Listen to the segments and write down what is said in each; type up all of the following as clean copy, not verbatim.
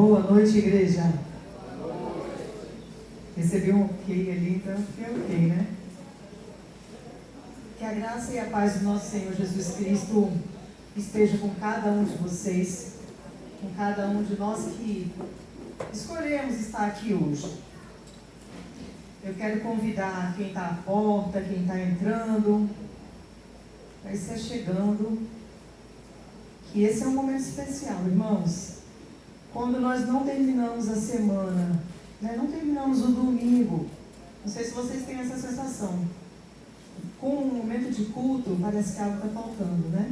Boa noite, igreja. Recebi um ok ali, então fiquei ok, né? Que a graça e a paz do nosso Senhor Jesus Cristo esteja com cada um de vocês, com cada um de nós que escolhemos estar aqui hoje. Eu quero convidar quem está à porta, quem está entrando, vai estar chegando, que esse é um momento especial, irmãos. Quando nós não terminamos a semana, né, não terminamos o domingo, não sei se vocês têm essa sensação, com um momento de culto, parece que algo está faltando, né?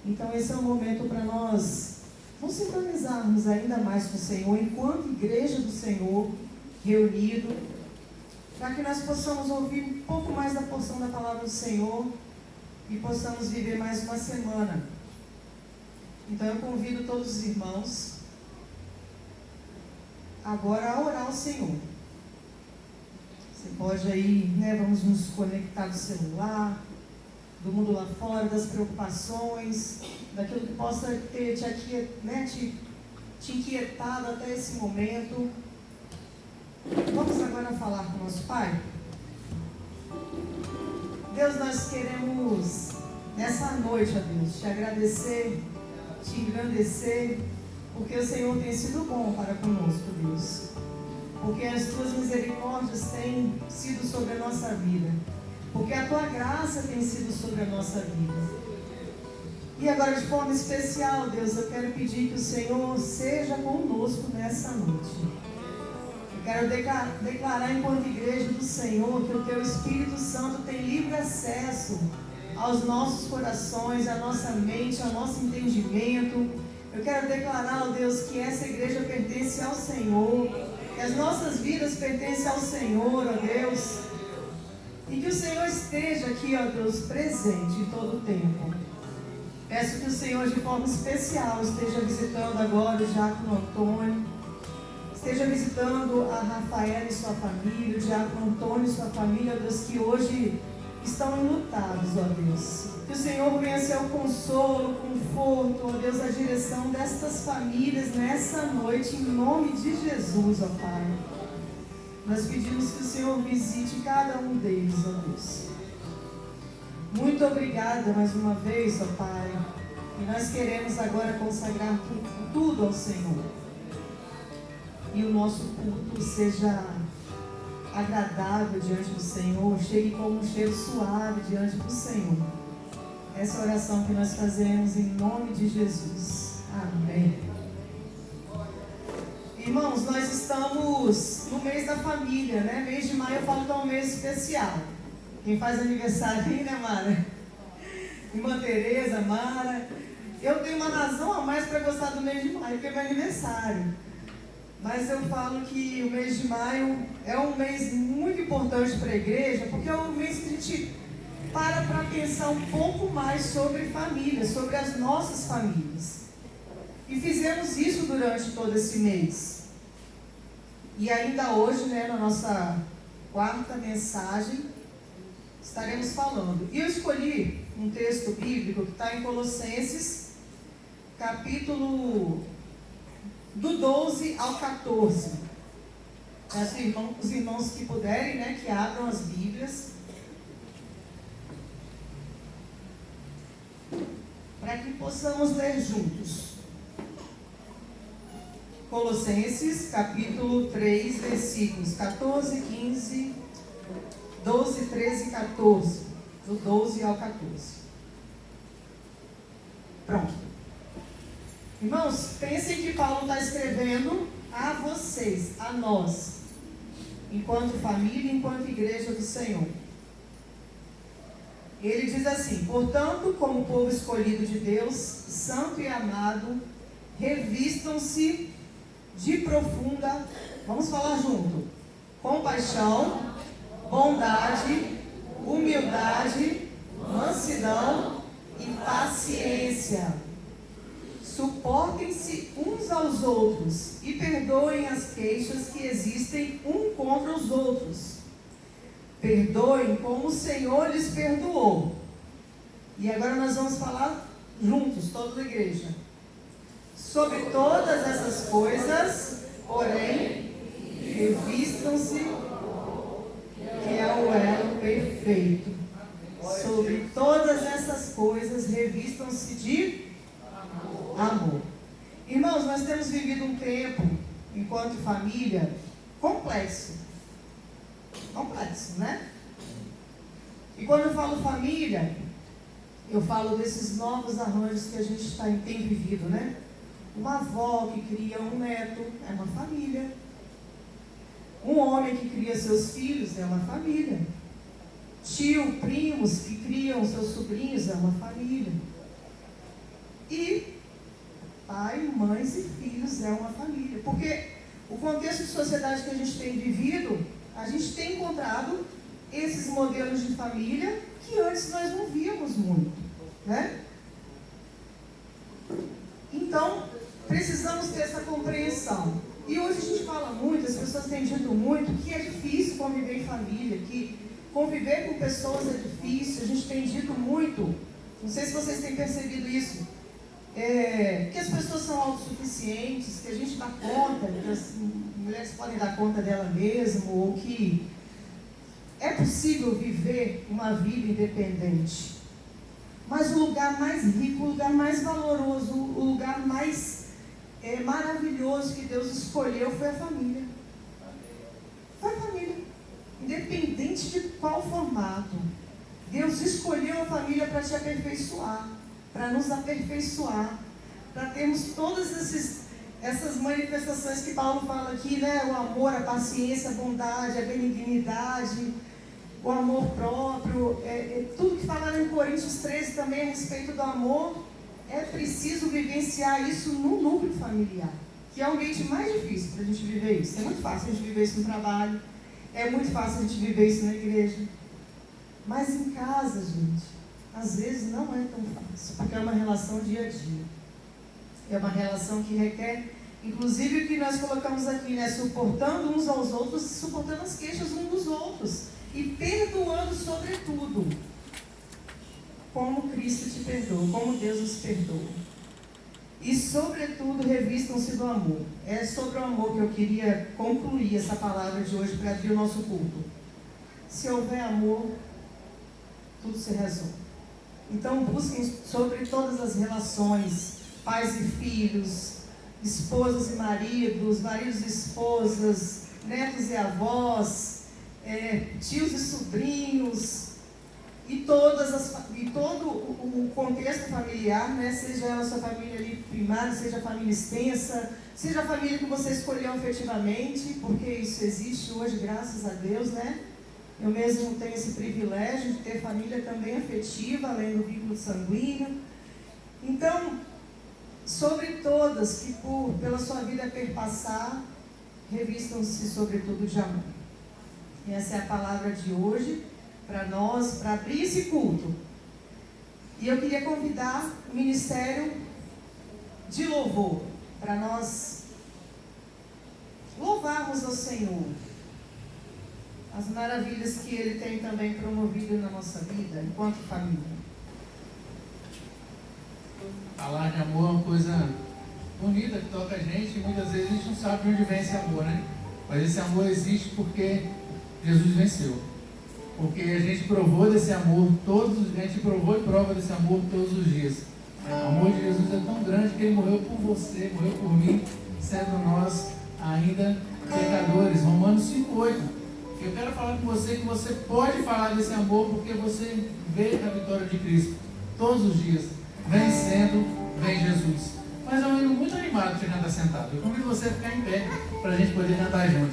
Então esse é um momento para nós nos sintonizarmos ainda mais com o Senhor, enquanto igreja do Senhor, reunido, para que nós possamos ouvir um pouco mais da porção da palavra do Senhor e possamos viver mais uma semana. Então eu convido todos os irmãos agora a orar ao Senhor. Você pode aí, né, vamos nos conectar do celular, do mundo lá fora, das preocupações, daquilo que possa ter te inquietado até esse momento. Vamos agora falar com o nosso Pai. Deus, nós queremos nessa noite, ó Deus, te agradecer, te engrandecer, porque o Senhor tem sido bom para conosco, Deus. Porque as tuas misericórdias têm sido sobre a nossa vida. Porque a tua graça tem sido sobre a nossa vida. E agora, de forma especial, Deus, eu quero pedir que o Senhor seja conosco nessa noite. Eu quero declarar enquanto igreja do Senhor que o teu Espírito Santo tem livre acesso aos nossos corações, à nossa mente, ao nosso entendimento. Eu quero declarar, ó Deus, que essa igreja pertence ao Senhor, que as nossas vidas pertencem ao Senhor, ó Deus, e que o Senhor esteja aqui, ó Deus, presente em todo o tempo. Peço que o Senhor, de forma especial, esteja visitando agora o Diácono Antônio, esteja visitando a Rafaela e sua família, o Diácono Antônio e sua família, ó Deus, que hoje estão enlutados, ó Deus. Que o Senhor venha ser o consolo, o conforto, ó Deus, a direção destas famílias nessa noite, em nome de Jesus, ó Pai. Nós pedimos que o Senhor visite cada um deles, ó Deus. Muito obrigada mais uma vez, ó Pai. E nós queremos agora consagrar tudo ao Senhor. E o nosso culto seja agradável diante do Senhor, chegue como um cheiro suave diante do Senhor. Essa oração que nós fazemos em nome de Jesus. Amém. Irmãos, nós estamos no mês da família, né? Mês de maio eu falo que é um mês especial. Quem faz aniversário aí, né, Mara? Irmã Tereza, Mara. Eu tenho uma razão a mais para gostar do mês de maio, porque é meu aniversário. Mas eu falo que o mês de maio é um mês muito importante para a igreja, porque é um mês que a gente para pensar um pouco mais sobre família, sobre as nossas famílias. E fizemos isso durante todo esse mês. E ainda hoje, né, na nossa quarta mensagem, estaremos falando. E eu escolhi um texto bíblico que está em Colossenses, capítulo do 12 ao 14. Os irmãos que puderem, né, que abram as Bíblias, para que possamos ler juntos. Colossenses, capítulo 3, versículos 14, 15, 12, 13 e 14. Do 12 ao 14. Pronto. Irmãos, pensem que Paulo está escrevendo a vocês, a nós, enquanto família, enquanto igreja do Senhor. Ele diz assim: portanto, como povo escolhido de Deus, santo e amado, revistam-se de profunda, vamos falar junto, compaixão, bondade, humildade, mansidão e paciência. Suportem-se uns aos outros e perdoem as queixas que existem um contra os outros. Perdoem como o Senhor lhes perdoou. E agora nós vamos falar juntos, toda a igreja. Sobre todas essas coisas, porém, revistam-se, que é o elo perfeito. Sobre todas essas coisas, revistam-se de amor. Irmãos, nós temos vivido um tempo, enquanto família, complexo. Complexo, né? E quando eu falo família, eu falo desses novos arranjos que a gente tem vivido, né? Uma avó que cria um neto é uma família. Um homem que cria seus filhos é uma família. Tio, primos que criam seus sobrinhos é uma família. E pai, mães e filhos é uma família. Porque o contexto de sociedade que a gente tem vivido, a gente tem encontrado esses modelos de família que antes nós não víamos muito, né? Então, precisamos ter essa compreensão. E hoje a gente fala muito, as pessoas têm dito muito, que é difícil conviver em família, que conviver com pessoas é difícil. A gente tem dito muito, não sei se vocês têm percebido isso, que as pessoas são autossuficientes, que a gente dá conta, que as mulheres podem dar conta dela mesma, ou que é possível viver uma vida independente. Mas o lugar mais rico, o lugar mais valoroso, o lugar mais maravilhoso que Deus escolheu foi a família. Foi a família. Independente de qual formato. Deus escolheu a família para te aperfeiçoar, para nos aperfeiçoar, para termos todas essas manifestações que Paulo fala aqui, né? O amor, a paciência, a bondade, a benignidade, o amor próprio, tudo que fala em Coríntios 13 também a respeito do amor. É preciso vivenciar isso no núcleo familiar, que é o ambiente mais difícil para a gente viver isso. É muito fácil a gente viver isso no trabalho, é muito fácil a gente viver isso na igreja, mas em casa, gente, às vezes não é tão fácil, porque é uma relação dia a dia, é uma relação que requer, inclusive o que nós colocamos aqui, né, suportando uns aos outros e suportando as queixas uns dos outros, e perdoando sobretudo, como Cristo te perdoa, como Deus nos perdoa. E sobretudo revistam-se do amor. É sobre o amor que eu queria concluir essa palavra de hoje para abrir o nosso culto. Se houver amor, tudo se resolve. Então busquem sobre todas as relações, pais e filhos, esposas e maridos, maridos e esposas, netos e avós, tios e sobrinhos, e todo o contexto familiar, né? Seja ela a sua família ali primária, seja a família extensa, seja a família que você escolheu efetivamente, porque isso existe hoje, graças a Deus, né? Eu mesmo tenho esse privilégio de ter família também afetiva, além do vínculo sanguíneo. Então, sobre todas que pela sua vida perpassar, revistam-se sobretudo de amor. E essa é a palavra de hoje para nós, para abrir esse culto. E eu queria convidar o Ministério de Louvor, para nós louvarmos ao Senhor as maravilhas que Ele tem também promovido na nossa vida, enquanto família. Falar de amor é uma coisa bonita que toca a gente, e muitas vezes a gente não sabe de onde vem esse amor, né? Mas esse amor existe porque Jesus venceu. Porque a gente provou desse amor a gente provou e prova desse amor todos os dias. O amor de Jesus é tão grande que Ele morreu por você, morreu por mim, sendo nós ainda pecadores. Romanos 5,8. Eu quero falar com você que você pode falar desse amor porque você vê a vitória de Cristo todos os dias. Vencendo, vem Jesus. Mas é um hino muito animado você cantar sentado. Eu convido você a ficar em pé para a gente poder cantar junto.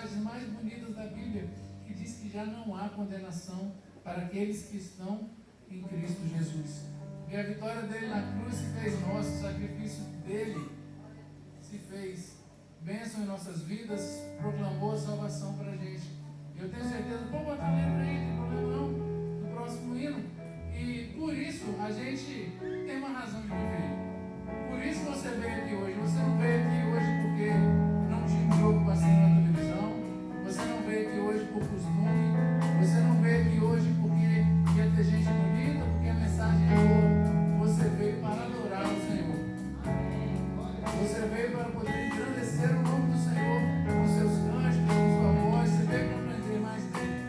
passagens mais bonitas da Bíblia, que diz que já não há condenação para aqueles que estão em Cristo Jesus. E a vitória dele na cruz se fez nossa, o sacrifício dele se fez bênção em nossas vidas, proclamou a salvação para a gente. Eu tenho certeza, pode botar a letra aí, não tem problema não, no próximo hino. E por isso a gente tem uma razão de viver. Por isso você veio aqui hoje. Você não veio aqui hoje porque não tinha um jogo passando na televisão. Você não veio aqui hoje por costume. Você não veio aqui hoje porque ia ter gente bonita, porque a mensagem é boa. Você veio para adorar o Senhor. Você veio para poder engrandecer o nome do Senhor com seus cânticos, com sua voz. Você veio para aprender mais dele.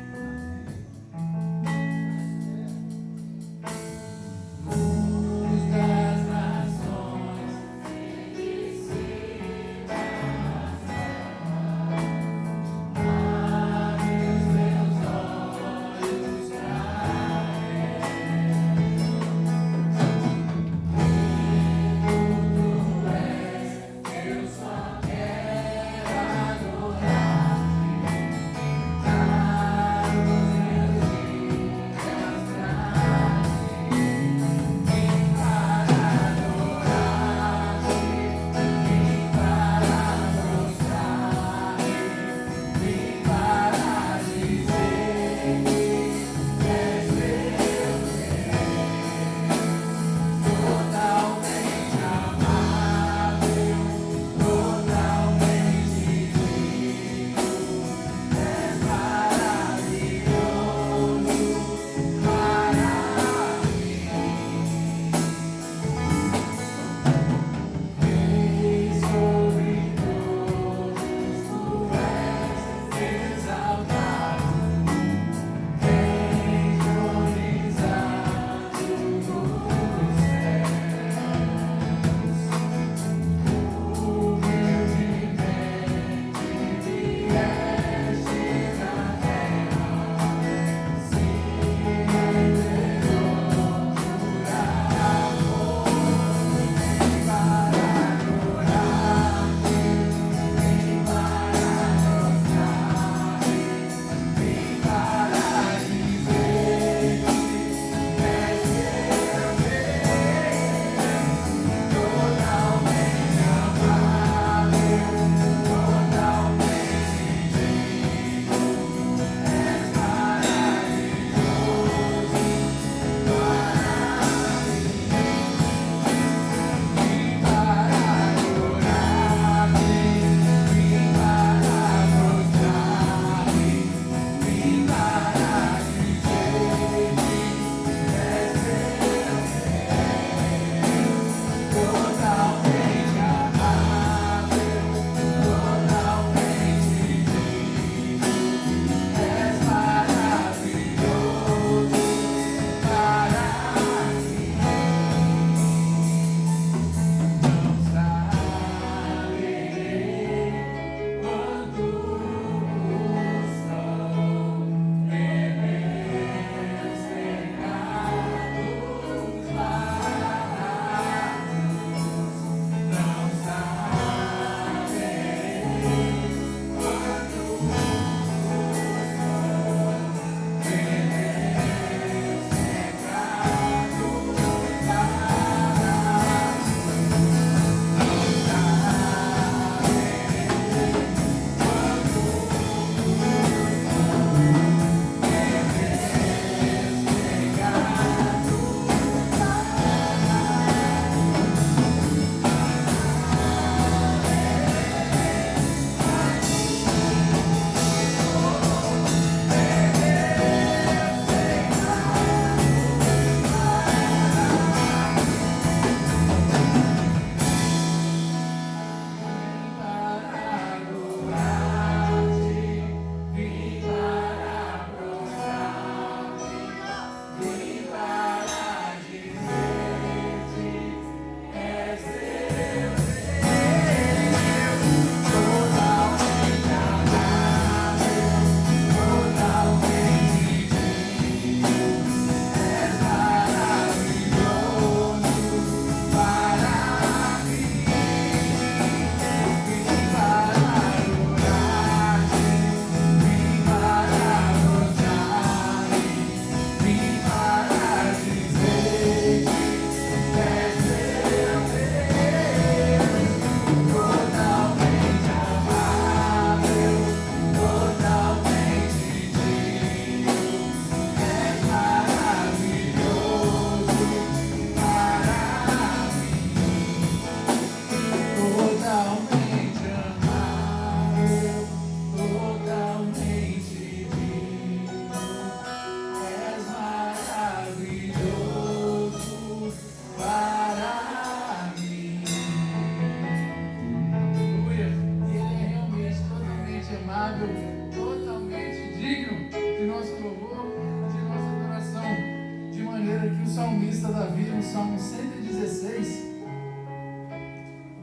salmista Davi, no Salmo 116,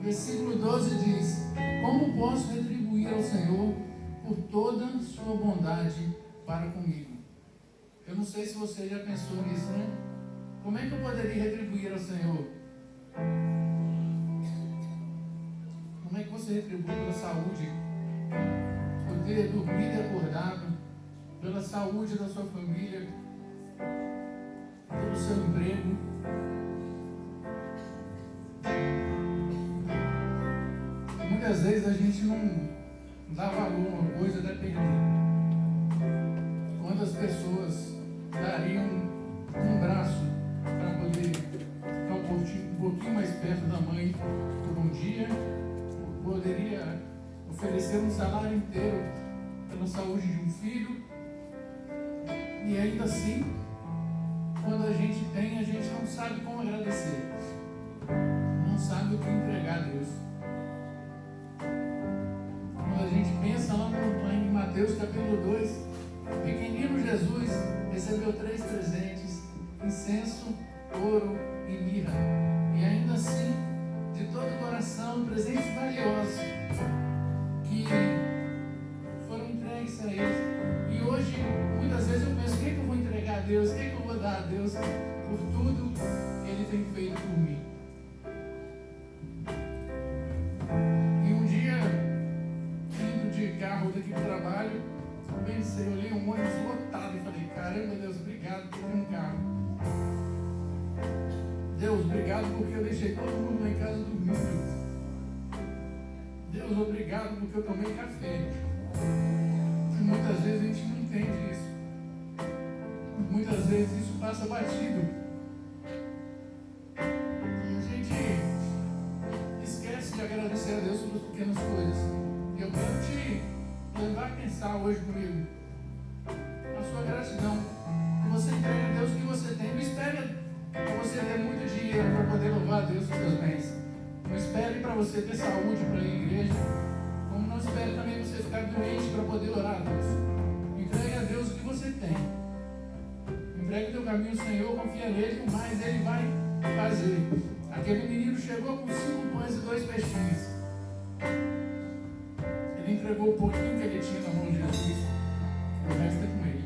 versículo 12 diz: como posso retribuir ao Senhor por toda a sua bondade para comigo? Eu não sei se você já pensou nisso, né? Como é que eu poderia retribuir ao Senhor? Como é que você retribui pela saúde? Poder dormir e acordado, pela saúde da sua família, pelo seu emprego. Muitas vezes a gente não dá valor a uma coisa até perder. Quantas pessoas dariam um braço para poder ficar um pouquinho mais perto da mãe por um dia? Poderia oferecer um salário inteiro pela saúde de um filho, e ainda assim, quando a gente tem, a gente não sabe como agradecer, não sabe o que entregar a Deus. Quando a gente pensa lá em Mateus capítulo 2, o pequenino Jesus recebeu 3 presentes: incenso, ouro e mirra, e ainda assim, de todo o coração, presentes valiosos que foram entregues a Ele. E hoje, muitas vezes eu penso: o que eu vou entregar a Deus? O que eu vou dar a Deus por tudo que Ele tem feito por mim? E um dia, indo de carro daqui para o trabalho, eu pensei, olhei um ônibus lotado e falei: caramba, Deus, obrigado por ter um carro. Deus, obrigado porque eu deixei todo mundo lá em casa dormindo. Deus, obrigado porque eu tomei café. E muitas vezes a gente não entende isso. Muitas vezes isso passa batido. E a gente esquece de agradecer a Deus pelas pequenas coisas. E eu quero te levar a pensar hoje comigo a sua gratidão. Que você entregue a Deus o que você tem. Não espere para você ter muito dinheiro para poder louvar a Deus com seus bens. Não espere para você ter saúde para ir à igreja. Como não espere também você ficar doente para poder orar a Deus. Entregue a Deus o que você tem. Entregue o teu caminho ao Senhor, confia nele, mas Ele vai fazer. Aquele menino chegou com 5 pães e 2 peixinhos. Ele entregou o pouquinho que ele tinha na mão de Jesus. O resto é com Ele.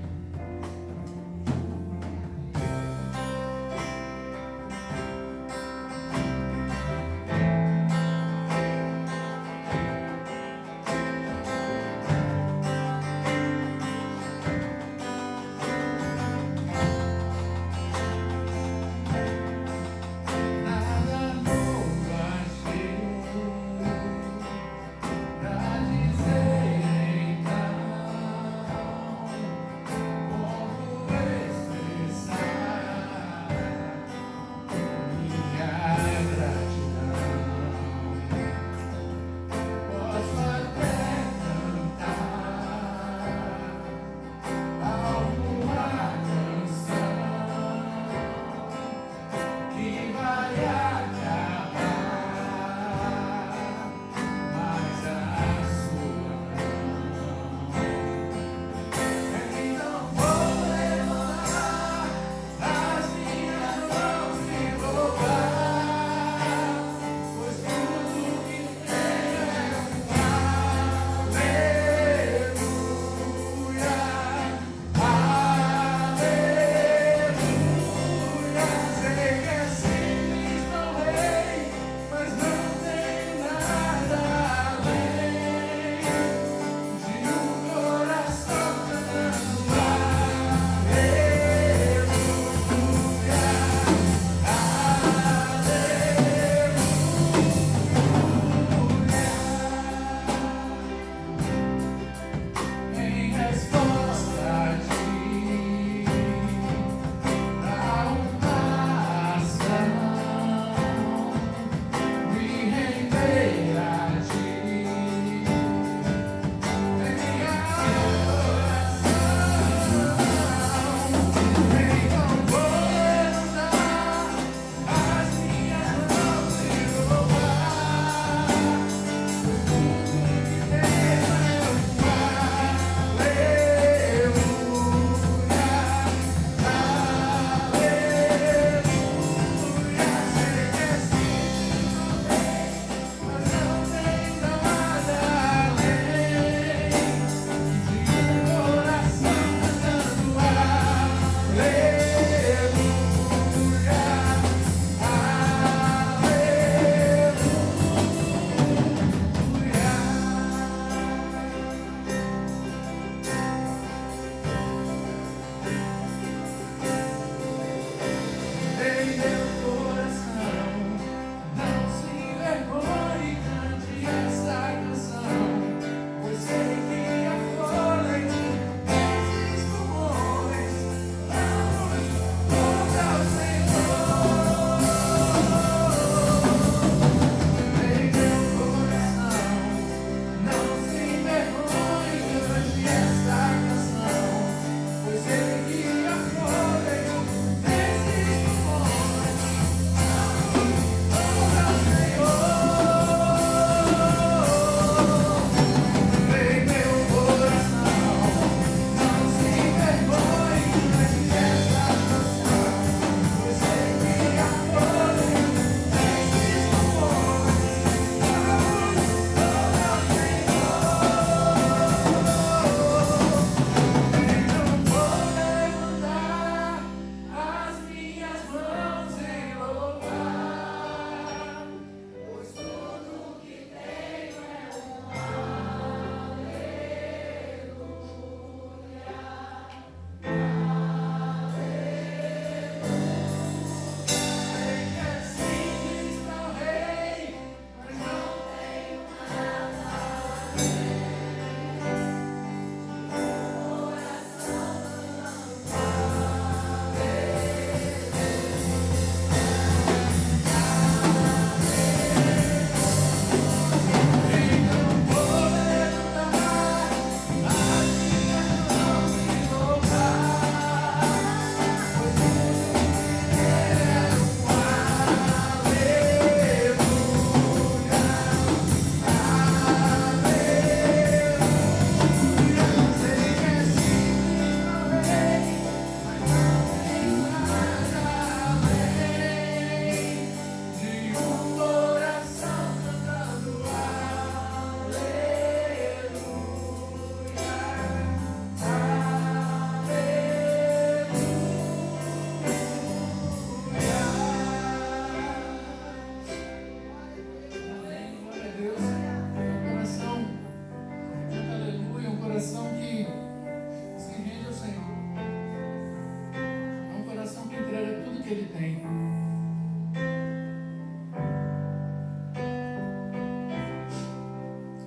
que Ele tem.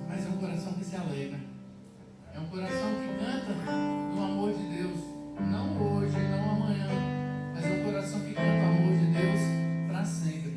Mas é um coração que se alegra. É um coração que canta no amor de Deus. Não hoje, não amanhã. Mas é um coração que canta o amor de Deus para sempre.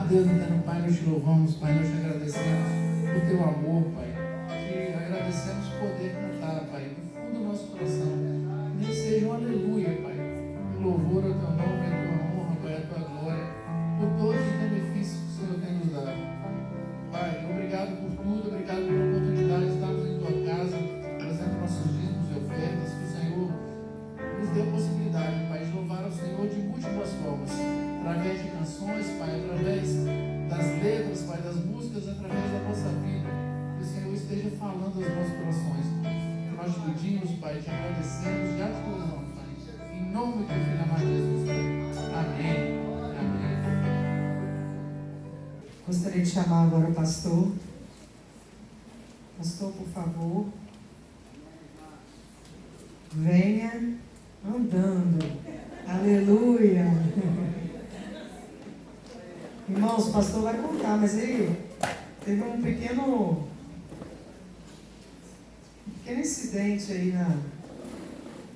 Deus eterno, Pai, nós te louvamos, Pai, nós te agradecemos por teu amor, Pai. Te agradecemos poder cantar, Pai, do fundo do nosso coração. Nem seja um aleluia, Pai. O louvor ao teu nome, a tua honra, Pai, a tua glória, por todos os benefícios que o Senhor tem nos dado. Pai, obrigado por tudo, obrigado pela oportunidade de estarmos em tua casa, trazendo nossos dízimos e ofertas, que o Senhor nos deu a possibilidade, Pai, de louvar ao Senhor de múltiplas formas, através de canções, Pai, através das letras, Pai, das músicas, através da nossa vida, que o Senhor esteja falando aos nossos corações. Nós te pedimos, Pai, te agradecemos, já te louvamos, Pai, em nome do teu Filho amado Jesus, Pai. Amém. Gostaria de chamar agora o pastor. Pastor, por favor. Venha andando. Aleluia. Irmãos, o pastor vai contar, mas ele teve um pequeno pequeno incidente aí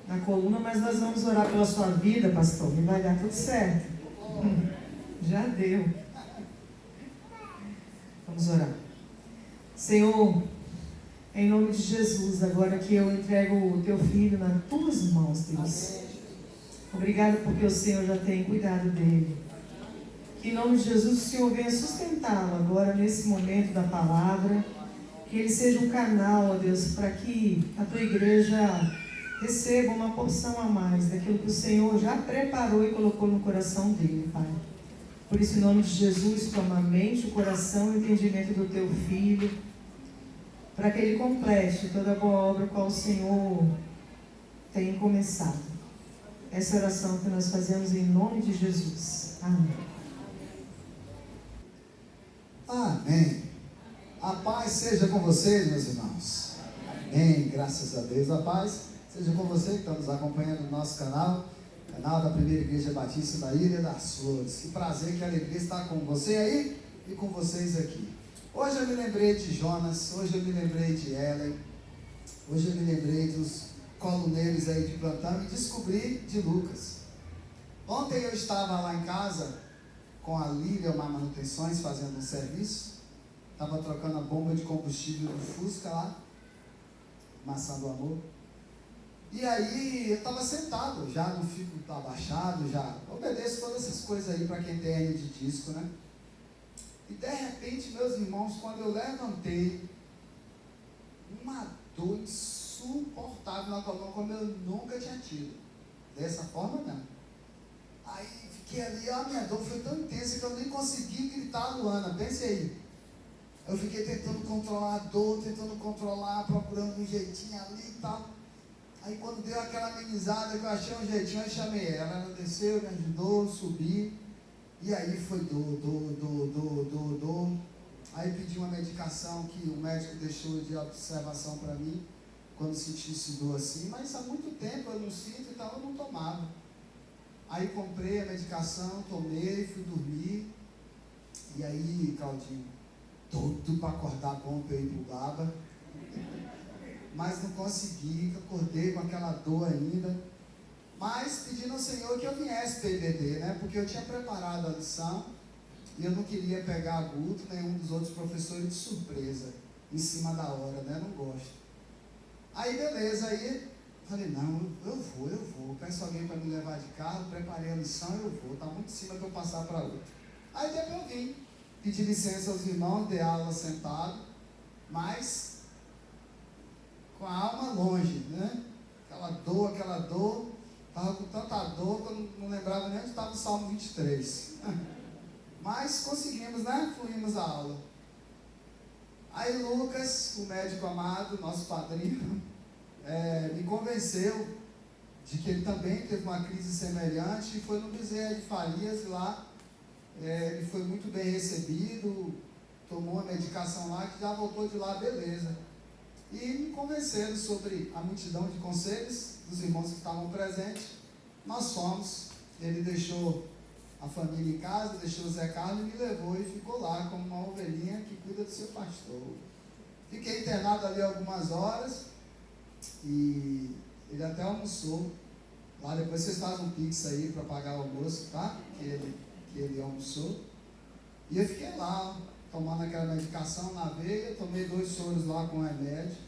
na coluna, mas nós vamos orar pela sua vida, pastor, e vai dar tudo certo. Já deu. Vamos orar. Senhor, em nome de Jesus, agora que eu entrego o teu filho nas tuas mãos, Deus. Obrigado porque o Senhor já tem cuidado dele. Que em nome de Jesus o Senhor venha sustentá-lo agora nesse momento da palavra. Que ele seja um canal, ó Deus, para que a tua igreja receba uma porção a mais daquilo que o Senhor já preparou e colocou no coração dele, Pai. Por isso, em nome de Jesus, toma a mente, o coração e o entendimento do teu filho, para que ele complete toda a boa obra qual o Senhor tem começado. Essa oração que nós fazemos em nome de Jesus. Amém. Amém. A paz seja com vocês, meus irmãos. Amém. Graças a Deus. A paz seja com você que está nos acompanhando no nosso canal da Primeira Igreja Batista da Ilha das Flores. Que prazer, que alegria estar com você aí e com vocês aqui. Hoje eu me lembrei de Jonas, hoje eu me lembrei de Ellen, hoje eu me lembrei dos coluneiros aí de plantão e descobri de Lucas. Ontem eu estava lá em casa com a Lívia, uma manutenções, fazendo um serviço. Estava trocando a bomba de combustível do Fusca lá, Maçã do Amor. E aí eu estava sentado, já não fico abaixado, já obedeço todas essas coisas aí para quem tem hernia de disco, né? E de repente, meus irmãos, quando eu levantei, uma dor insuportável na coluna, como eu nunca tinha tido. Dessa forma, não. Aí fiquei ali, a minha dor foi tão intensa que eu nem consegui gritar a Luana, pense aí. Eu fiquei tentando controlar a dor, tentando controlar, procurando um jeitinho ali e tal. Aí quando deu aquela amenizada que eu achei um jeitinho, eu chamei ela. Ela desceu, me ajudou, subi. E aí foi dor. Aí pedi uma medicação que o médico deixou de observação para mim, quando sentisse dor assim. Mas há muito tempo eu não sinto e tal, eu não tomava. Aí comprei a medicação, tomei, fui dormir. E aí, Claudinho, todo para acordar bom para eu ir pro Baba. Mas não consegui, acordei com aquela dor ainda. Mas pedindo ao Senhor que eu viesse para IBD, né? Porque eu tinha preparado a lição e eu não queria pegar a Guto, nenhum dos outros professores de surpresa, em cima da hora, né? Não gosto. Aí beleza, aí falei, não, eu vou. Peço alguém para me levar de carro, preparei a lição, eu vou. Está muito em cima para eu passar para outro. Aí depois eu vim, pedi licença aos irmãos, dei aula sentado, mas com a alma longe, né? Aquela dor, estava com tanta dor que eu não lembrava nem onde estava o Salmo 23. Mas conseguimos, né? Fluímos a aula. Aí Lucas, o médico amado, nosso padrinho, me convenceu de que ele também teve uma crise semelhante e foi no Bezerra de Farias lá. Ele foi muito bem recebido, tomou a medicação lá, que já voltou de lá, beleza. E me convenceram sobre a multidão de conselhos dos irmãos que estavam presentes. Nós fomos, ele deixou a família em casa, deixou o Zé Carlos e me levou e ficou lá como uma ovelhinha que cuida do seu pastor. Fiquei internado ali algumas horas e ele até almoçou. Lá depois vocês fazem um pix aí para pagar o almoço, tá? Que ele almoçou. E eu fiquei lá, tomando aquela medicação na veia, tomei 2 soros lá com remédio.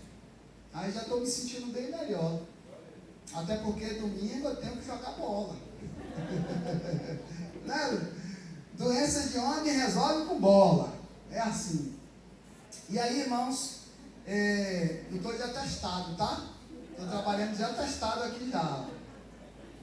Aí já estou me sentindo bem melhor. Até porque domingo eu tenho que jogar bola. Né? Doença de homem resolve com bola. É assim. E aí, irmãos, eu estou de atestado, tá? Estou trabalhando de atestado aqui já.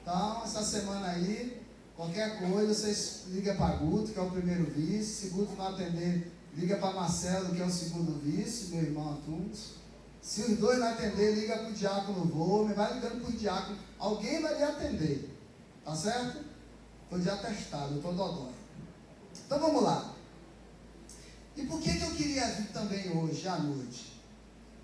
Então, essa semana aí, qualquer coisa, vocês ligam para Guto, que é o primeiro vice. Se Guto não atender, liga para Marcelo, que é o segundo vice, meu irmão Antunes. Se os dois não atender, liga para o diácono Vômer, vai ligando para o diácono. Alguém vai lhe atender. Tá certo? Estou de atestado, eu estou dodói. Então vamos lá. E por que eu queria vir também hoje à noite?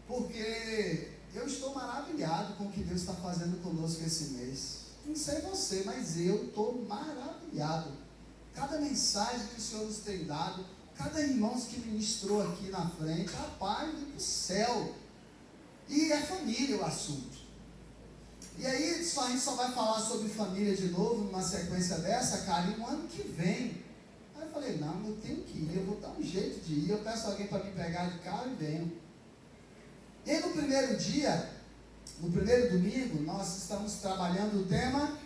Porque eu estou maravilhado com o que Deus está fazendo conosco esse mês. Não sei você, mas eu estou maravilhado. Cada mensagem que o Senhor nos tem dado, cada irmão que ministrou aqui na frente, rapaz do céu. E é família. família o assunto. E aí a gente só vai falar sobre família de novo, numa sequência dessa, cara, e no ano que vem. Aí eu falei, não, eu tenho que ir, eu vou dar um jeito de ir, eu peço alguém para me pegar de carro e venho. E aí no primeiro dia, no primeiro domingo, nós estamos trabalhando o tema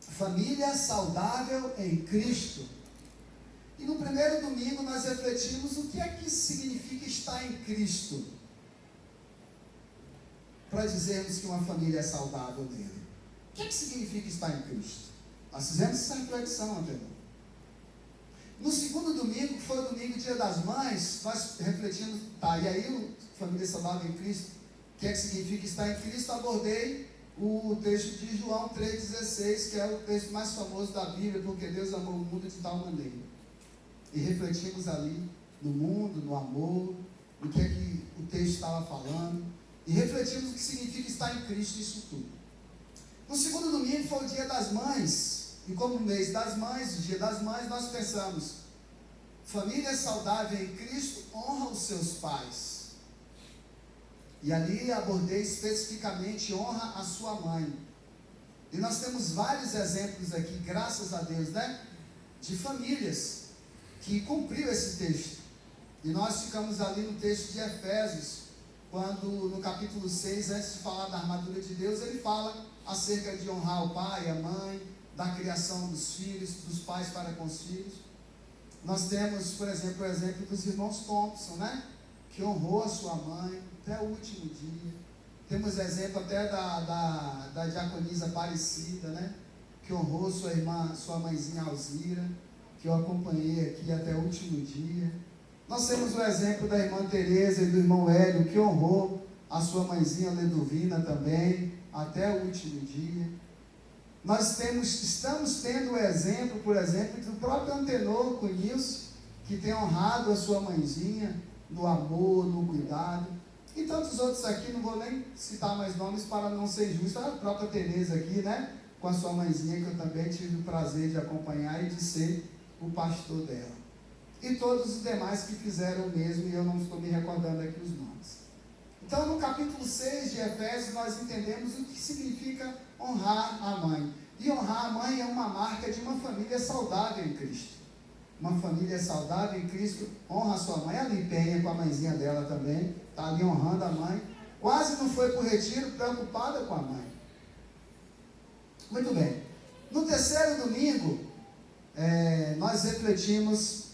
família saudável em Cristo. E no primeiro domingo nós refletimos o que é que significa estar em Cristo, para dizermos que uma família é saudável nele. O que é que significa estar em Cristo? Nós fizemos essa reflexão anterior. No segundo domingo, que foi o domingo Dia das Mães, nós refletimos, e aí família saudável em Cristo, o que é que significa estar em Cristo? Abordei o texto de João 3,16, que é o texto mais famoso da Bíblia, porque Deus amou o mundo de tal maneira. E refletimos ali no mundo, no amor, no que é que o texto estava falando, e refletimos o que significa estar em Cristo, isso tudo. No segundo domingo foi o Dia das Mães, e como mês das mães, o Dia das Mães, nós pensamos, família saudável em Cristo honra os seus pais. E ali abordei especificamente honra a sua mãe. E nós temos vários exemplos aqui, graças a Deus, né? De famílias que cumpriu esse texto. E nós ficamos ali no texto de Efésios, quando no capítulo 6, antes de falar da armadura de Deus, ele fala acerca de honrar o pai, a mãe, da criação dos filhos, dos pais para com os filhos. Nós temos, por exemplo, o exemplo dos irmãos Thompson, né? Que honrou a sua mãe até o último dia. Temos exemplo até da diaconisa Aparecida, né? Que honrou sua irmã, sua mãezinha Alzira, que eu acompanhei aqui até o último dia. Nós temos o exemplo da irmã Tereza e do irmão Hélio, que honrou a sua mãezinha Ledovina também, até o último dia. Nós estamos tendo o exemplo, por exemplo, do próprio Antenor Cunilson, que tem honrado a sua mãezinha no amor, no cuidado. E tantos outros aqui, não vou nem citar mais nomes para não ser justo. A própria Tereza aqui, né? Com a sua mãezinha, que eu também tive o prazer de acompanhar e de ser o pastor dela. E todos os demais que fizeram o mesmo, e eu não estou me recordando aqui os nomes. Então, no capítulo 6 de Efésios, nós entendemos o que significa honrar a mãe. E honrar a mãe é uma marca de uma família saudável em Cristo. Uma família saudável em Cristo honra a sua mãe. Ali empenha com a mãezinha dela também, está ali honrando a mãe. Quase não foi para o retiro, preocupada com a mãe. Muito bem. No terceiro domingo, nós refletimos,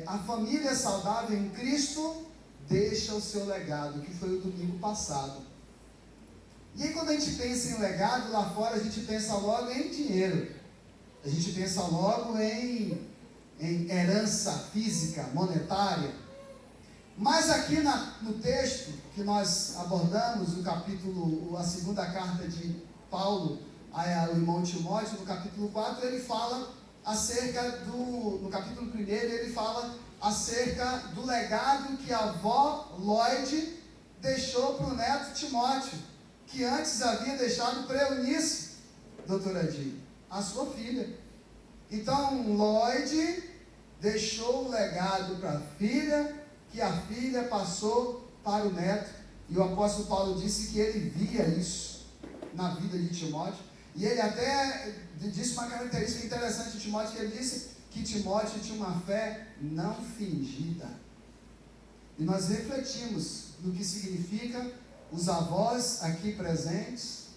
a família saudável em Cristo deixa o seu legado, que foi o domingo passado. E aí quando a gente pensa em legado, lá fora a gente pensa logo em dinheiro. A gente pensa logo em herança física, monetária. Mas aqui no texto que nós abordamos, a segunda carta de Paulo ao irmão Timóteo, no capítulo 4, ele fala acerca no capítulo 1, ele fala acerca do legado que a avó Lloyd deixou para o neto Timóteo, que antes havia deixado para Eunice, doutora Di, a sua filha. Então, Lloyd deixou o legado para a filha, que a filha passou para o neto, e o apóstolo Paulo disse que ele via isso na vida de Timóteo, e ele até disse uma característica interessante de Timóteo, que ele disse que Timóteo tinha uma fé não fingida. E nós refletimos no que significa os avós aqui presentes,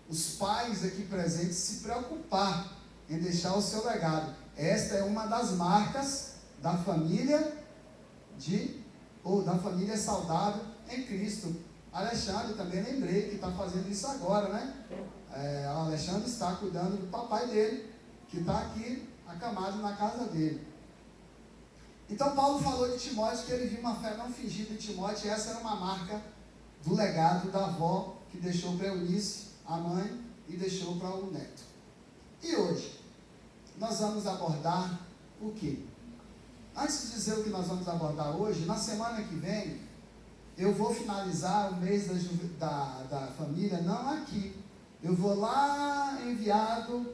os pais aqui presentes, se preocupar em deixar o seu legado. Esta é uma das marcas da família da família saudável em Cristo. Alexandre, também lembrei que está fazendo isso agora, né? O Alexandre está cuidando do papai dele, que está aqui acamado na casa dele. Então Paulo falou de Timóteo, que ele viu uma fé não fingida em Timóteo, e essa era uma marca do legado da avó, que deixou para Eunice, a mãe, e deixou para o neto. E hoje, nós vamos abordar o quê? Antes de dizer o que nós vamos abordar hoje, na semana que vem, eu vou finalizar o mês da família, não aqui. Eu vou lá enviado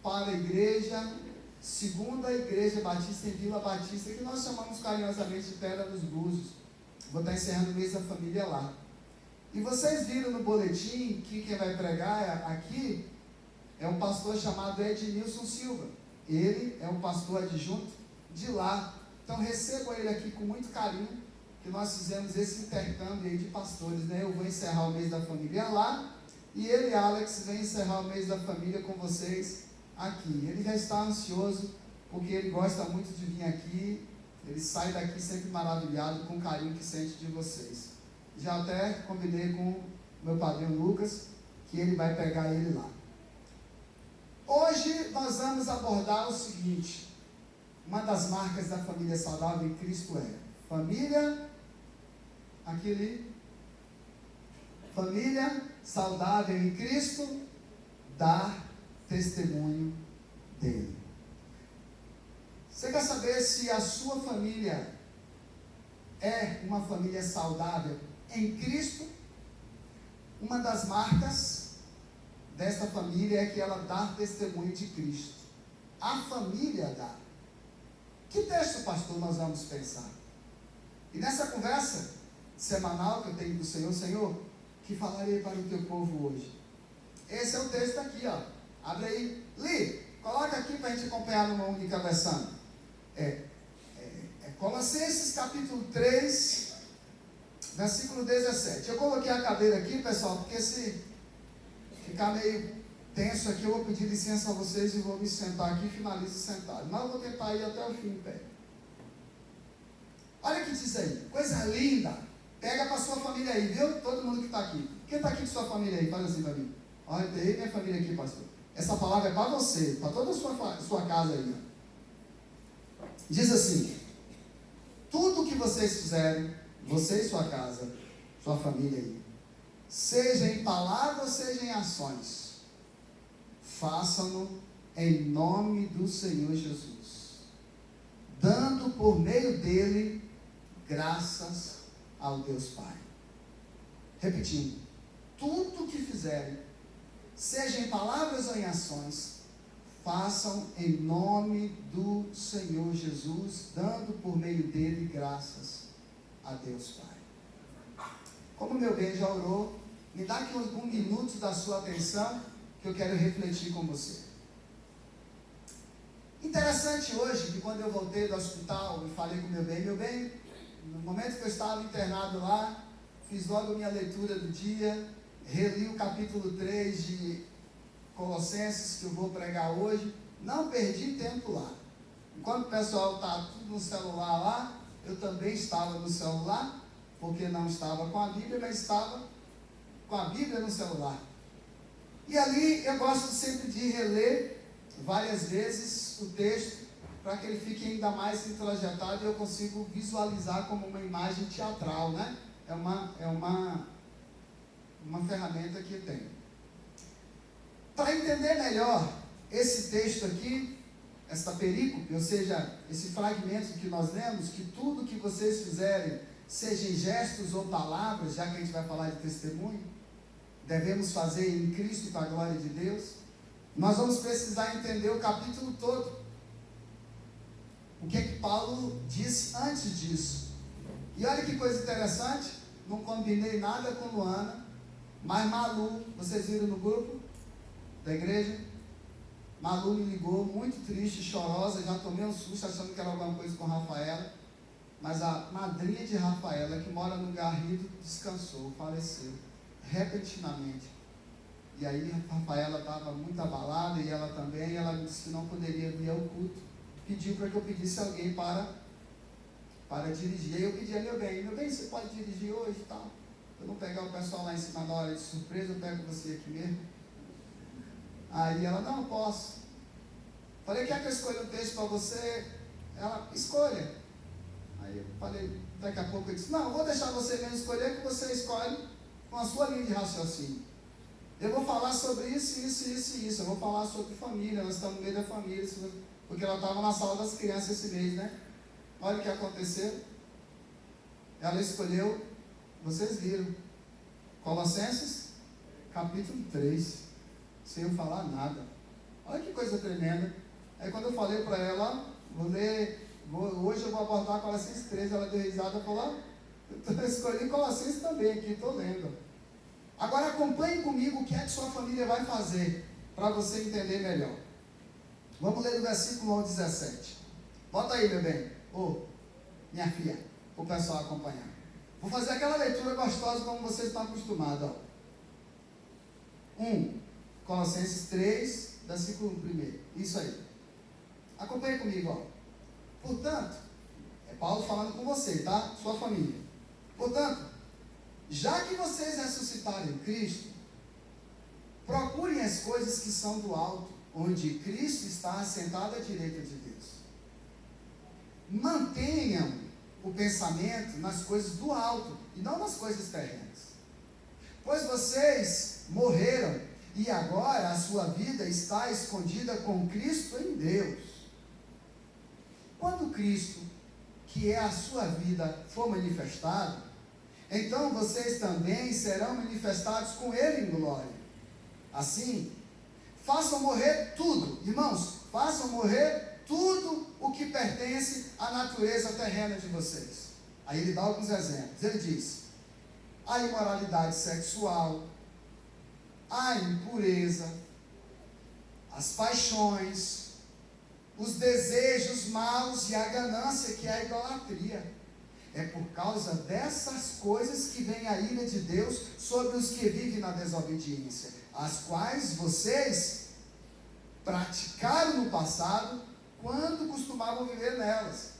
para a igreja, segunda igreja batista em Vila Batista, que nós chamamos carinhosamente de Pedra dos Búzios. Vou estar encerrando o mês da família lá. E vocês viram no boletim que quem vai pregar aqui é um pastor chamado Ednilson Silva. Ele é um pastor adjunto de lá. Então recebam ele aqui com muito carinho, que nós fizemos esse intercâmbio aí de pastores, né? Eu vou encerrar o mês da família lá, e ele, Alex, vem encerrar o mês da família com vocês aqui. Ele já está ansioso, porque ele gosta muito de vir aqui, ele sai daqui sempre maravilhado com o carinho que sente de vocês. Já até combinei com o meu padrinho Lucas, que ele vai pegar ele lá. Hoje nós vamos abordar o seguinte: uma das marcas da família saudável em Cristo é família, família saudável em Cristo, dar testemunho dele. Você quer saber se a sua família é uma família saudável em Cristo? Uma das marcas desta família é que ela dá testemunho de Cristo. A família dá. Que texto, pastor, nós vamos pensar? E nessa conversa semanal que eu tenho do Senhor, Senhor, que falarei para o teu povo hoje? Esse é o texto aqui, ó. Abre aí. Li, coloca aqui para a gente acompanhar numa única versão. Colossenses capítulo 3, versículo 17. Eu coloquei a cadeira aqui, pessoal, porque se ficar meio tenso aqui, eu vou pedir licença a vocês e vou me sentar aqui e finalizo sentado. Mas eu vou tentar ir até o fim em pé. Olha o que diz aí, coisa linda. Pega para sua família aí, viu? Todo mundo que está aqui. Quem está aqui com sua família aí? Fala assim para mim. Olha, tem minha família aqui, pastor. Essa palavra é para você, para toda a sua casa aí. Ó. Diz assim: tudo que vocês fizerem, você e sua casa, sua família aí, seja em palavras, seja em ações, façam-no em nome do Senhor Jesus, dando por meio dele graças ao Deus Pai. Repetindo, tudo que fizerem, seja em palavras ou em ações, façam em nome do Senhor Jesus, dando por meio dele graças a Deus Pai. Como meu bem já orou, me dá aqui alguns minutos da sua atenção, que eu quero refletir com você. Interessante hoje, que quando eu voltei do hospital, eu falei com meu bem, no momento que eu estava internado lá, fiz logo a minha leitura do dia, reli o capítulo 3 de Colossenses, que eu vou pregar hoje, não perdi tempo lá. Enquanto o pessoal está tudo no celular lá, eu também estava no celular, porque não estava com a Bíblia, mas estava com a Bíblia no celular. E ali eu gosto sempre de reler várias vezes o texto, para que ele fique ainda mais introjetado e eu consigo visualizar como uma imagem teatral, né? É uma ferramenta que eu tenho. Para entender melhor esse texto aqui, esta perícope, ou seja, esse fragmento que nós lemos, que tudo que vocês fizerem, seja em gestos ou palavras, já que a gente vai falar de testemunho, devemos fazer em Cristo para a glória de Deus, nós vamos precisar entender o capítulo todo. O que é que Paulo disse antes disso? E olha que coisa interessante, não combinei nada com Luana, mas Malu, vocês viram no grupo da igreja? Malu me ligou, muito triste, chorosa, já tomei um susto achando que era alguma coisa com Rafaela, mas a madrinha de Rafaela, que mora no Garrido, descansou, faleceu, repentinamente. E aí a Rafaela estava muito abalada, e ela também, ela disse que não poderia vir ao culto, pediu para que eu pedisse alguém para dirigir. Aí eu pedi a meu bem, você pode dirigir hoje e tal? Eu não pegar o pessoal lá em cima na hora de surpresa, eu pego você aqui mesmo. Aí ela, não, posso. Falei, quer que eu escolha um texto para você? Ela, escolha. Aí eu falei, daqui a pouco eu disse, não, eu vou deixar você mesmo escolher, que você escolhe com a sua linha de raciocínio. Eu vou falar sobre isso. Eu vou falar sobre família, nós estamos no meio da família, porque ela estava na sala das crianças esse mês, né? Olha o que aconteceu. Ela escolheu, vocês viram, Colossenses, capítulo 3, sem eu falar nada. Olha que coisa tremenda. Aí quando eu falei para ela, vou ler, hoje eu vou abordar Colossenses 3, ela deu risada e falou, Eu escolhi Colossenses também aqui, estou lendo. Agora acompanhe comigo o que é que sua família vai fazer, para você entender melhor. Vamos ler do versículo 1 ao 17. Bota aí, meu bem. Minha filha, para o pessoal acompanhar. Vou fazer aquela leitura gostosa como vocês estão acostumados. 1, Colossenses 3, versículo 1. Isso aí. Acompanhe comigo. Portanto, é Paulo falando com você, tá? Sua família. Portanto, já que vocês ressuscitaram em Cristo, procurem as coisas que são do alto, onde Cristo está assentado à direita de Deus. Mantenham o pensamento nas coisas do alto e não nas coisas terrenas. Pois vocês morreram e agora a sua vida está escondida com Cristo em Deus. Quando Cristo, que é a sua vida, for manifestado, então vocês também serão manifestados com Ele em glória. Assim, façam morrer tudo, irmãos, façam morrer tudo o que pertence à natureza terrena de vocês. Aí ele dá alguns exemplos. Ele diz: a imoralidade sexual, a impureza, as paixões, os desejos maus e a ganância, que é a idolatria. É por causa dessas coisas que vem a ira de Deus sobre os que vivem na desobediência, as quais vocês praticaram no passado, quando costumavam viver nelas.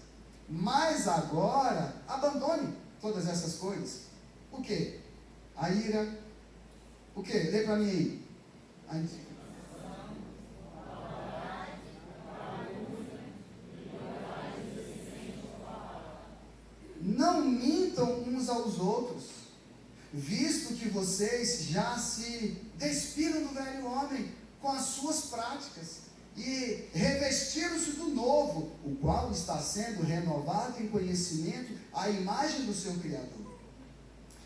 Mas agora, abandone todas essas coisas. O quê? A ira. O quê? Lê para mim aí. Não mintam uns aos outros, visto que vocês já se despiram do velho homem com as suas práticas e revestiram-se do novo, o qual está sendo renovado em conhecimento à imagem do seu Criador.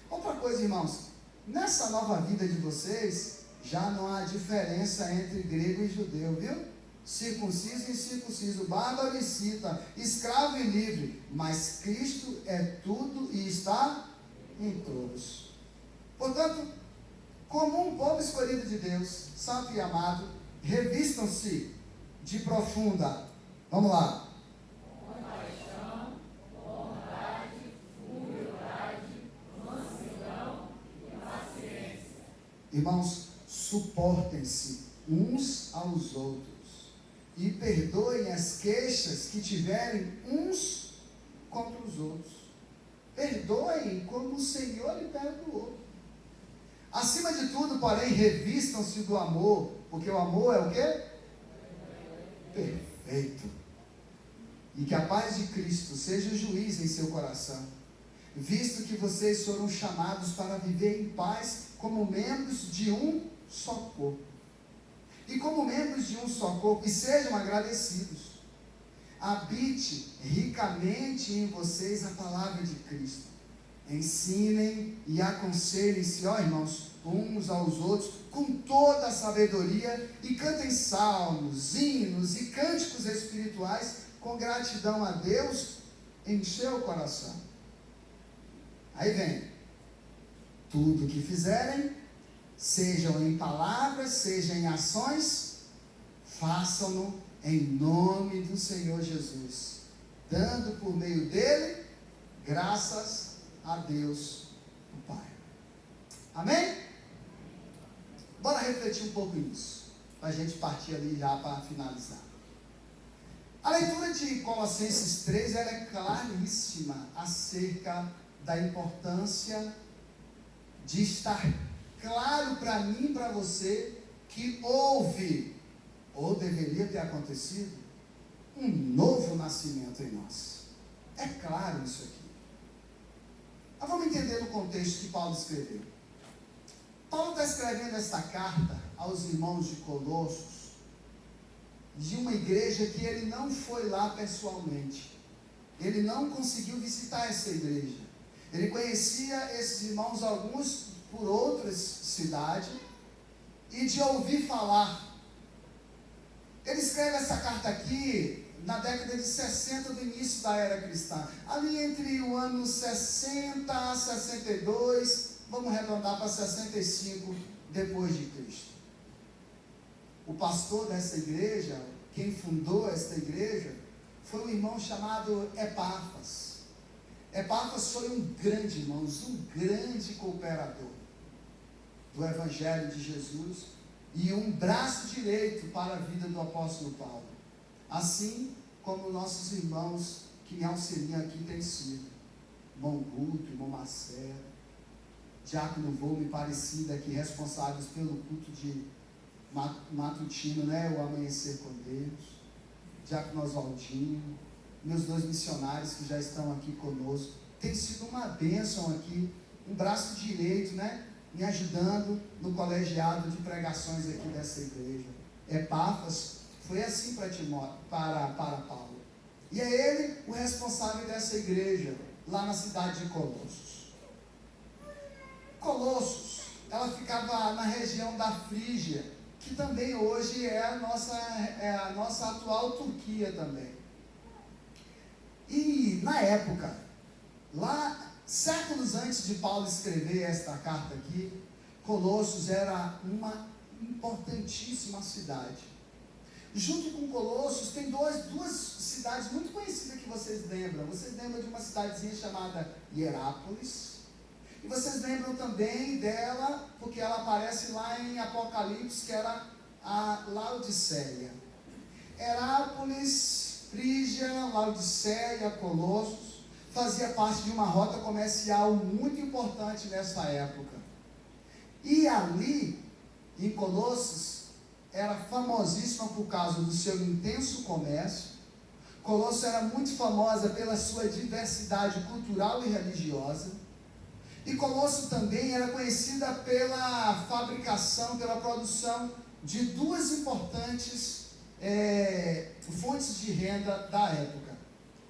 Outra coisa, irmãos, nessa nova vida de vocês, já não há diferença entre grego e judeu, viu? Circunciso e incircunciso, bárbaro e cita, escravo e livre, mas Cristo é tudo e está em todos. Portanto, como um povo escolhido de Deus, santo e amado, revistam-se de profunda, vamos lá, compaixão, bondade, humildade, mansidão e paciência. Irmãos, suportem-se uns aos outros e perdoem as queixas que tiverem uns contra os outros. Perdoem como o Senhor lhe perdoou. Acima de tudo, porém, revistam-se do amor, porque o amor é o quê? Perfeito. E que a paz de Cristo seja o juiz em seu coração, visto que vocês foram chamados para viver em paz como membros de um só corpo. E como membros de um só corpo, e sejam agradecidos. Habite ricamente em vocês a palavra de Cristo. Ensinem e aconselhem-se, irmãos, uns aos outros, com toda a sabedoria, e cantem salmos, hinos e cânticos espirituais, com gratidão a Deus em seu coração. Aí vem: tudo que fizerem, sejam em palavras, sejam em ações, façam-no em nome do Senhor Jesus, dando por meio dele graças a Deus o Pai. Amém? Bora refletir um pouco nisso, para a gente partir ali já para finalizar. A leitura de Colossenses 3, ela é claríssima acerca da importância de estar claro para mim e para você que houve, ou deveria ter acontecido, um novo nascimento em nós. É claro isso aqui. Mas vamos entender o contexto que Paulo escreveu. Paulo está escrevendo esta carta aos irmãos de Colossos, de uma igreja que ele não foi lá pessoalmente. Ele não conseguiu visitar essa igreja. Ele conhecia esses irmãos, alguns por outras cidades, e de ouvir falar. Ele escreve essa carta aqui na década de 60 do início da era cristã. Ali entre o ano 60 a 62, vamos arredondar para 65 depois de Cristo. O pastor dessa igreja, quem fundou esta igreja, foi um irmão chamado Epáfras. Epáfras foi um grande irmão, um grande cooperador do Evangelho de Jesus e um braço direito para a vida do apóstolo Paulo. Assim como nossos irmãos que me auxiliam aqui têm sido. Irmão Guto, irmão Marcelo, diácono Volme Parecida, aqui responsáveis pelo culto de matutino, né? O Amanhecer com Deus. Diácono Oswaldinho, meus 2 missionários que já estão aqui conosco. Tem sido uma bênção aqui, um braço direito, né? Me ajudando no colegiado de pregações aqui dessa igreja. Epáfras foi assim para Paulo. E é ele o responsável dessa igreja, lá na cidade de Colossos. Colossos, ela ficava na região da Frígia, que também hoje é a nossa atual Turquia também. E na época, lá, séculos antes de Paulo escrever esta carta aqui, Colossos era uma importantíssima cidade. Junto com Colossos tem duas cidades muito conhecidas que vocês lembram. Vocês lembram de uma cidadezinha chamada Hierápolis. E vocês lembram também dela, porque ela aparece lá em Apocalipse, que era a Laodiceia. Hierápolis, Frígia, Laodiceia, Colossos, fazia parte de uma rota comercial muito importante nessa época. E ali, em Colossos, era famosíssima por causa do seu intenso comércio. Colossos era muito famosa pela sua diversidade cultural e religiosa. E Colossos também era conhecida pela fabricação, pela produção de 2 importantes fontes de renda da época: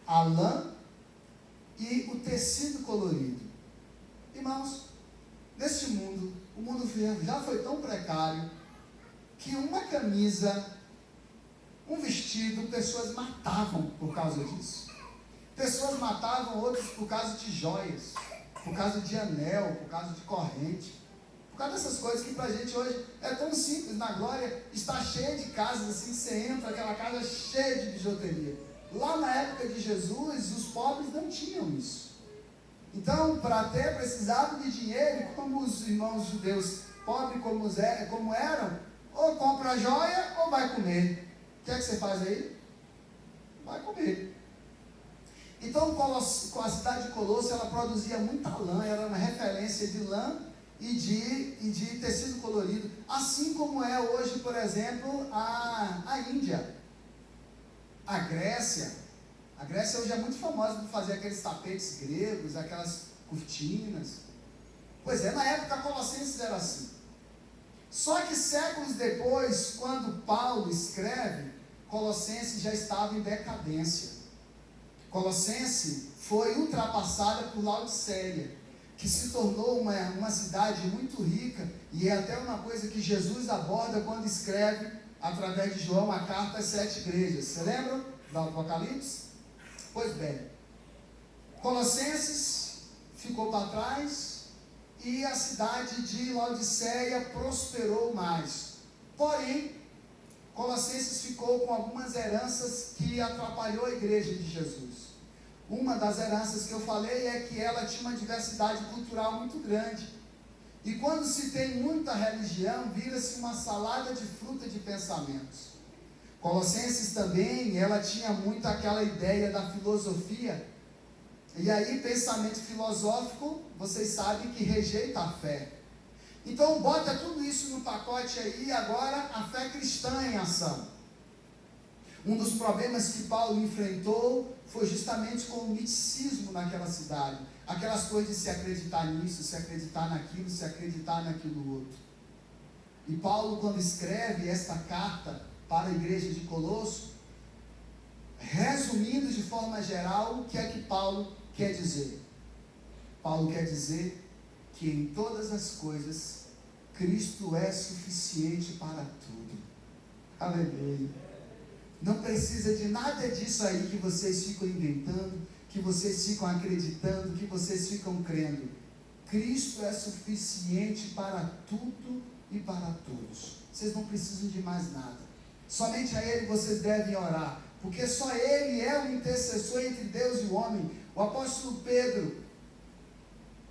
a lã e o tecido colorido. Irmãos, neste mundo, o mundo já foi tão precário que uma camisa, um vestido, pessoas matavam por causa disso. Pessoas matavam outros por causa de joias, por causa de anel, por causa de corrente, por causa dessas coisas que pra gente hoje é tão simples. Na Glória está cheia de casas assim, você entra, aquela casa cheia de bijuteria. Lá na época de Jesus, os pobres não tinham isso. Então, para ter, precisavam de dinheiro, como os irmãos judeus, pobres como eram, ou compra a joia ou vai comer. O que é que você faz aí? Vai comer. Então, com a cidade de Colossos, ela produzia muita lã, era uma referência de lã e de tecido colorido, assim como é hoje, por exemplo, a Índia, a Grécia. A Grécia hoje é muito famosa por fazer aqueles tapetes gregos, aquelas cortinas. Pois é, na época Colossenses era assim. Só que séculos depois, quando Paulo escreve, Colossenses já estava em decadência. Colossense foi ultrapassada por Laodiceia, que se tornou uma cidade muito rica, e é até uma coisa que Jesus aborda quando escreve, através de João, a carta às 7 igrejas. Você lembra do Apocalipse? Pois bem, Colossenses ficou para trás, e a cidade de Laodiceia prosperou mais. Porém, Colossenses ficou com algumas heranças que atrapalhou a igreja de Jesus. Uma das heranças que eu falei é que ela tinha uma diversidade cultural muito grande. E quando se tem muita religião, vira-se uma salada de fruta de pensamentos. Colossenses também, ela tinha muito aquela ideia da filosofia. E aí, pensamento filosófico, vocês sabem que rejeita a fé. Então, bota tudo isso no pacote aí, agora a fé cristã em ação. Um dos problemas que Paulo enfrentou foi justamente com o misticismo naquela cidade. Aquelas coisas de se acreditar nisso, se acreditar naquilo outro. E Paulo, quando escreve esta carta para a igreja de Colossos, resumindo de forma geral, o que é que Paulo quer dizer? Paulo quer dizer que em todas as coisas, Cristo é suficiente para tudo. Aleluia. Não precisa de nada disso aí que vocês ficam inventando, que vocês ficam acreditando, que vocês ficam crendo. Cristo é suficiente para tudo e para todos. Vocês não precisam de mais nada. Somente a Ele vocês devem orar, porque só Ele é o intercessor entre Deus e o homem. O apóstolo Pedro,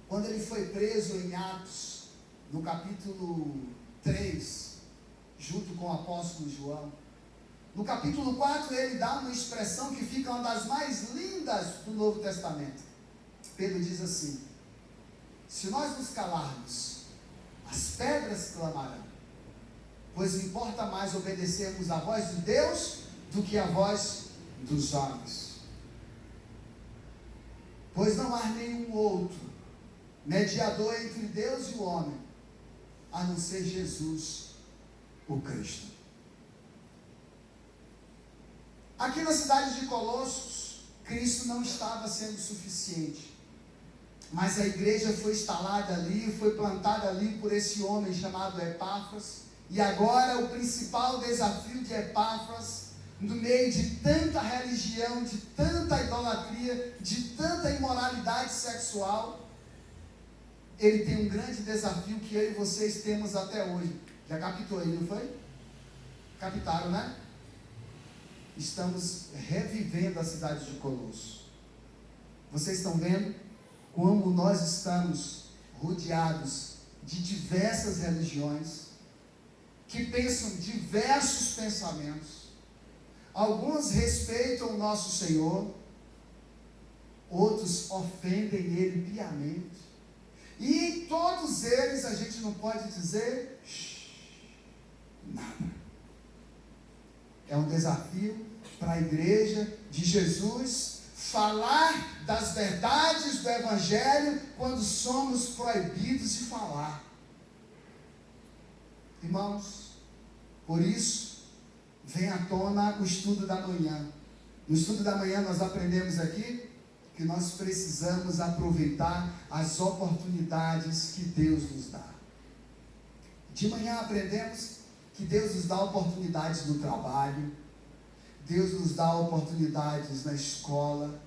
quando ele foi preso em Atos, no capítulo 3, junto com o apóstolo João, no capítulo 4 ele dá uma expressão que fica uma das mais lindas do Novo Testamento. Pedro diz assim: se nós nos calarmos, as pedras clamarão, pois importa mais obedecermos a voz de Deus do que a voz dos homens. Pois não há nenhum outro mediador entre Deus e o homem, a não ser Jesus, o Cristo. Aqui na cidade de Colossos, Cristo não estava sendo suficiente, mas a igreja foi instalada ali, foi plantada ali por esse homem chamado Epáfras, e agora o principal desafio de Epáfras, no meio de tanta religião, de tanta idolatria, de tanta imoralidade sexual, ele tem um grande desafio que eu e vocês temos até hoje. Já captou aí, não foi? Captaram, né? Estamos revivendo a cidade de Colossos. Vocês estão vendo como nós estamos rodeados de diversas religiões que pensam diversos pensamentos. Alguns respeitam o nosso Senhor, outros ofendem Ele piamente. E em todos eles a gente não pode dizer nada. É um desafio para a igreja de Jesus falar das verdades do Evangelho quando somos proibidos de falar. Irmãos, por isso vem à tona o estudo da manhã. No estudo da manhã nós aprendemos aqui que nós precisamos aproveitar as oportunidades que Deus nos dá. De manhã aprendemos que Deus nos dá oportunidades no trabalho, Deus nos dá oportunidades na escola,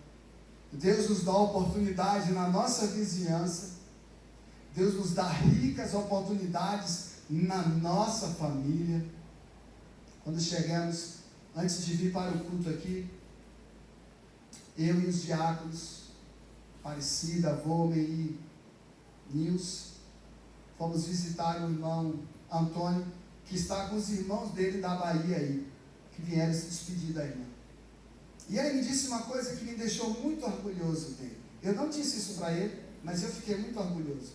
Deus nos dá oportunidade na nossa vizinhança, Deus nos dá ricas oportunidades na nossa família. Quando chegamos, antes de vir para o culto aqui, eu e os diáconos, Aparecida, Vômen e Nils, fomos visitar o irmão Antônio, que está com os irmãos dele da Bahia aí, que vieram se despedir da irmã. E ele me disse uma coisa que me deixou muito orgulhoso dele. Eu não disse isso para ele, mas eu fiquei muito orgulhoso.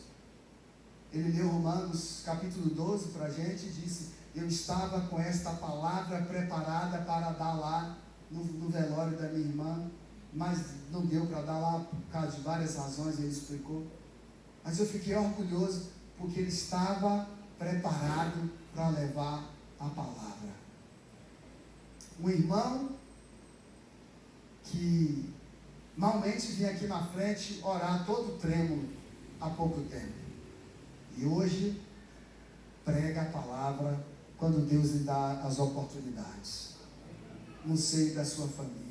Ele leu Romanos capítulo 12 para a gente e disse: eu estava com esta palavra preparada para dar lá no velório da minha irmã, mas não deu para dar lá por causa de várias razões, ele explicou. Mas eu fiquei orgulhoso porque ele estava preparado para levar a palavra. Um irmão que malmente vinha aqui na frente orar todo trêmulo há pouco tempo. E hoje prega a palavra quando Deus lhe dá as oportunidades. No seio da sua família.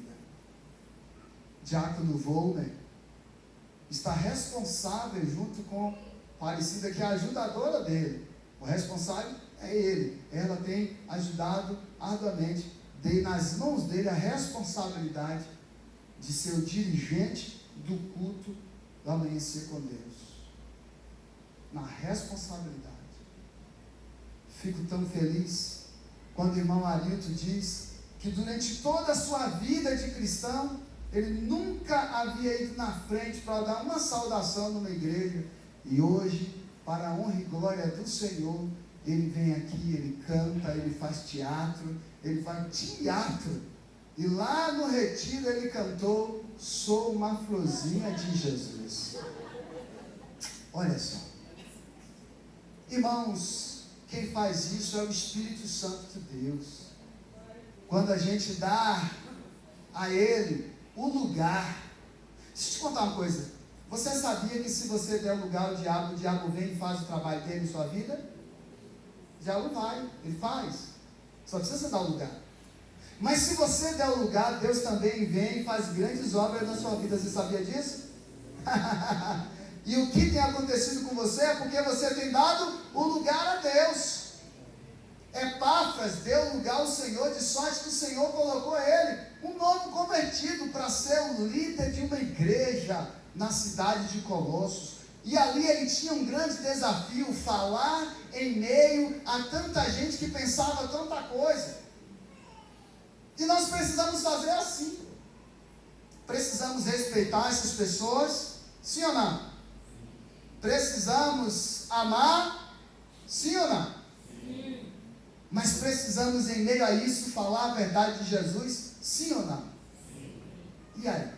Diácono Volmer está responsável junto com Aparecida, que é a ajudadora dele. O responsável é ele. Ela tem ajudado arduamente. Dei nas mãos dele a responsabilidade de ser o dirigente do culto do Amanhecer com Deus. Na responsabilidade. Fico tão feliz quando o irmão Arilton diz que durante toda a sua vida de cristão, ele nunca havia ido na frente para dar uma saudação numa igreja. E hoje, para a honra e glória do Senhor, ele vem aqui, ele canta, ele faz teatro, ele faz teatro. E lá no retiro ele cantou: sou uma florzinha de Jesus. Olha só. Irmãos, quem faz isso é o Espírito Santo de Deus. Quando a gente dá a Ele o lugar. Deixa eu te contar uma coisa. Você sabia que se você der lugar ao diabo, o diabo vem e faz o trabalho dele em sua vida? O diabo vai, ele faz. Só precisa dar o lugar. Mas se você der o lugar, Deus também vem e faz grandes obras na sua vida. Você sabia disso? E o que tem acontecido com você é porque você tem dado o lugar a Deus. Epáfras deu lugar ao Senhor, de sorte que o Senhor colocou ele, um novo convertido, para ser o líder de uma igreja na cidade de Colossos. E ali ele tinha um grande desafio, falar em meio a tanta gente que pensava tanta coisa. E nós precisamos fazer assim. Precisamos respeitar essas pessoas, sim ou não? Precisamos amar, sim ou não? Sim. Mas precisamos, em meio a isso, falar a verdade de Jesus, sim ou não? Sim. E aí?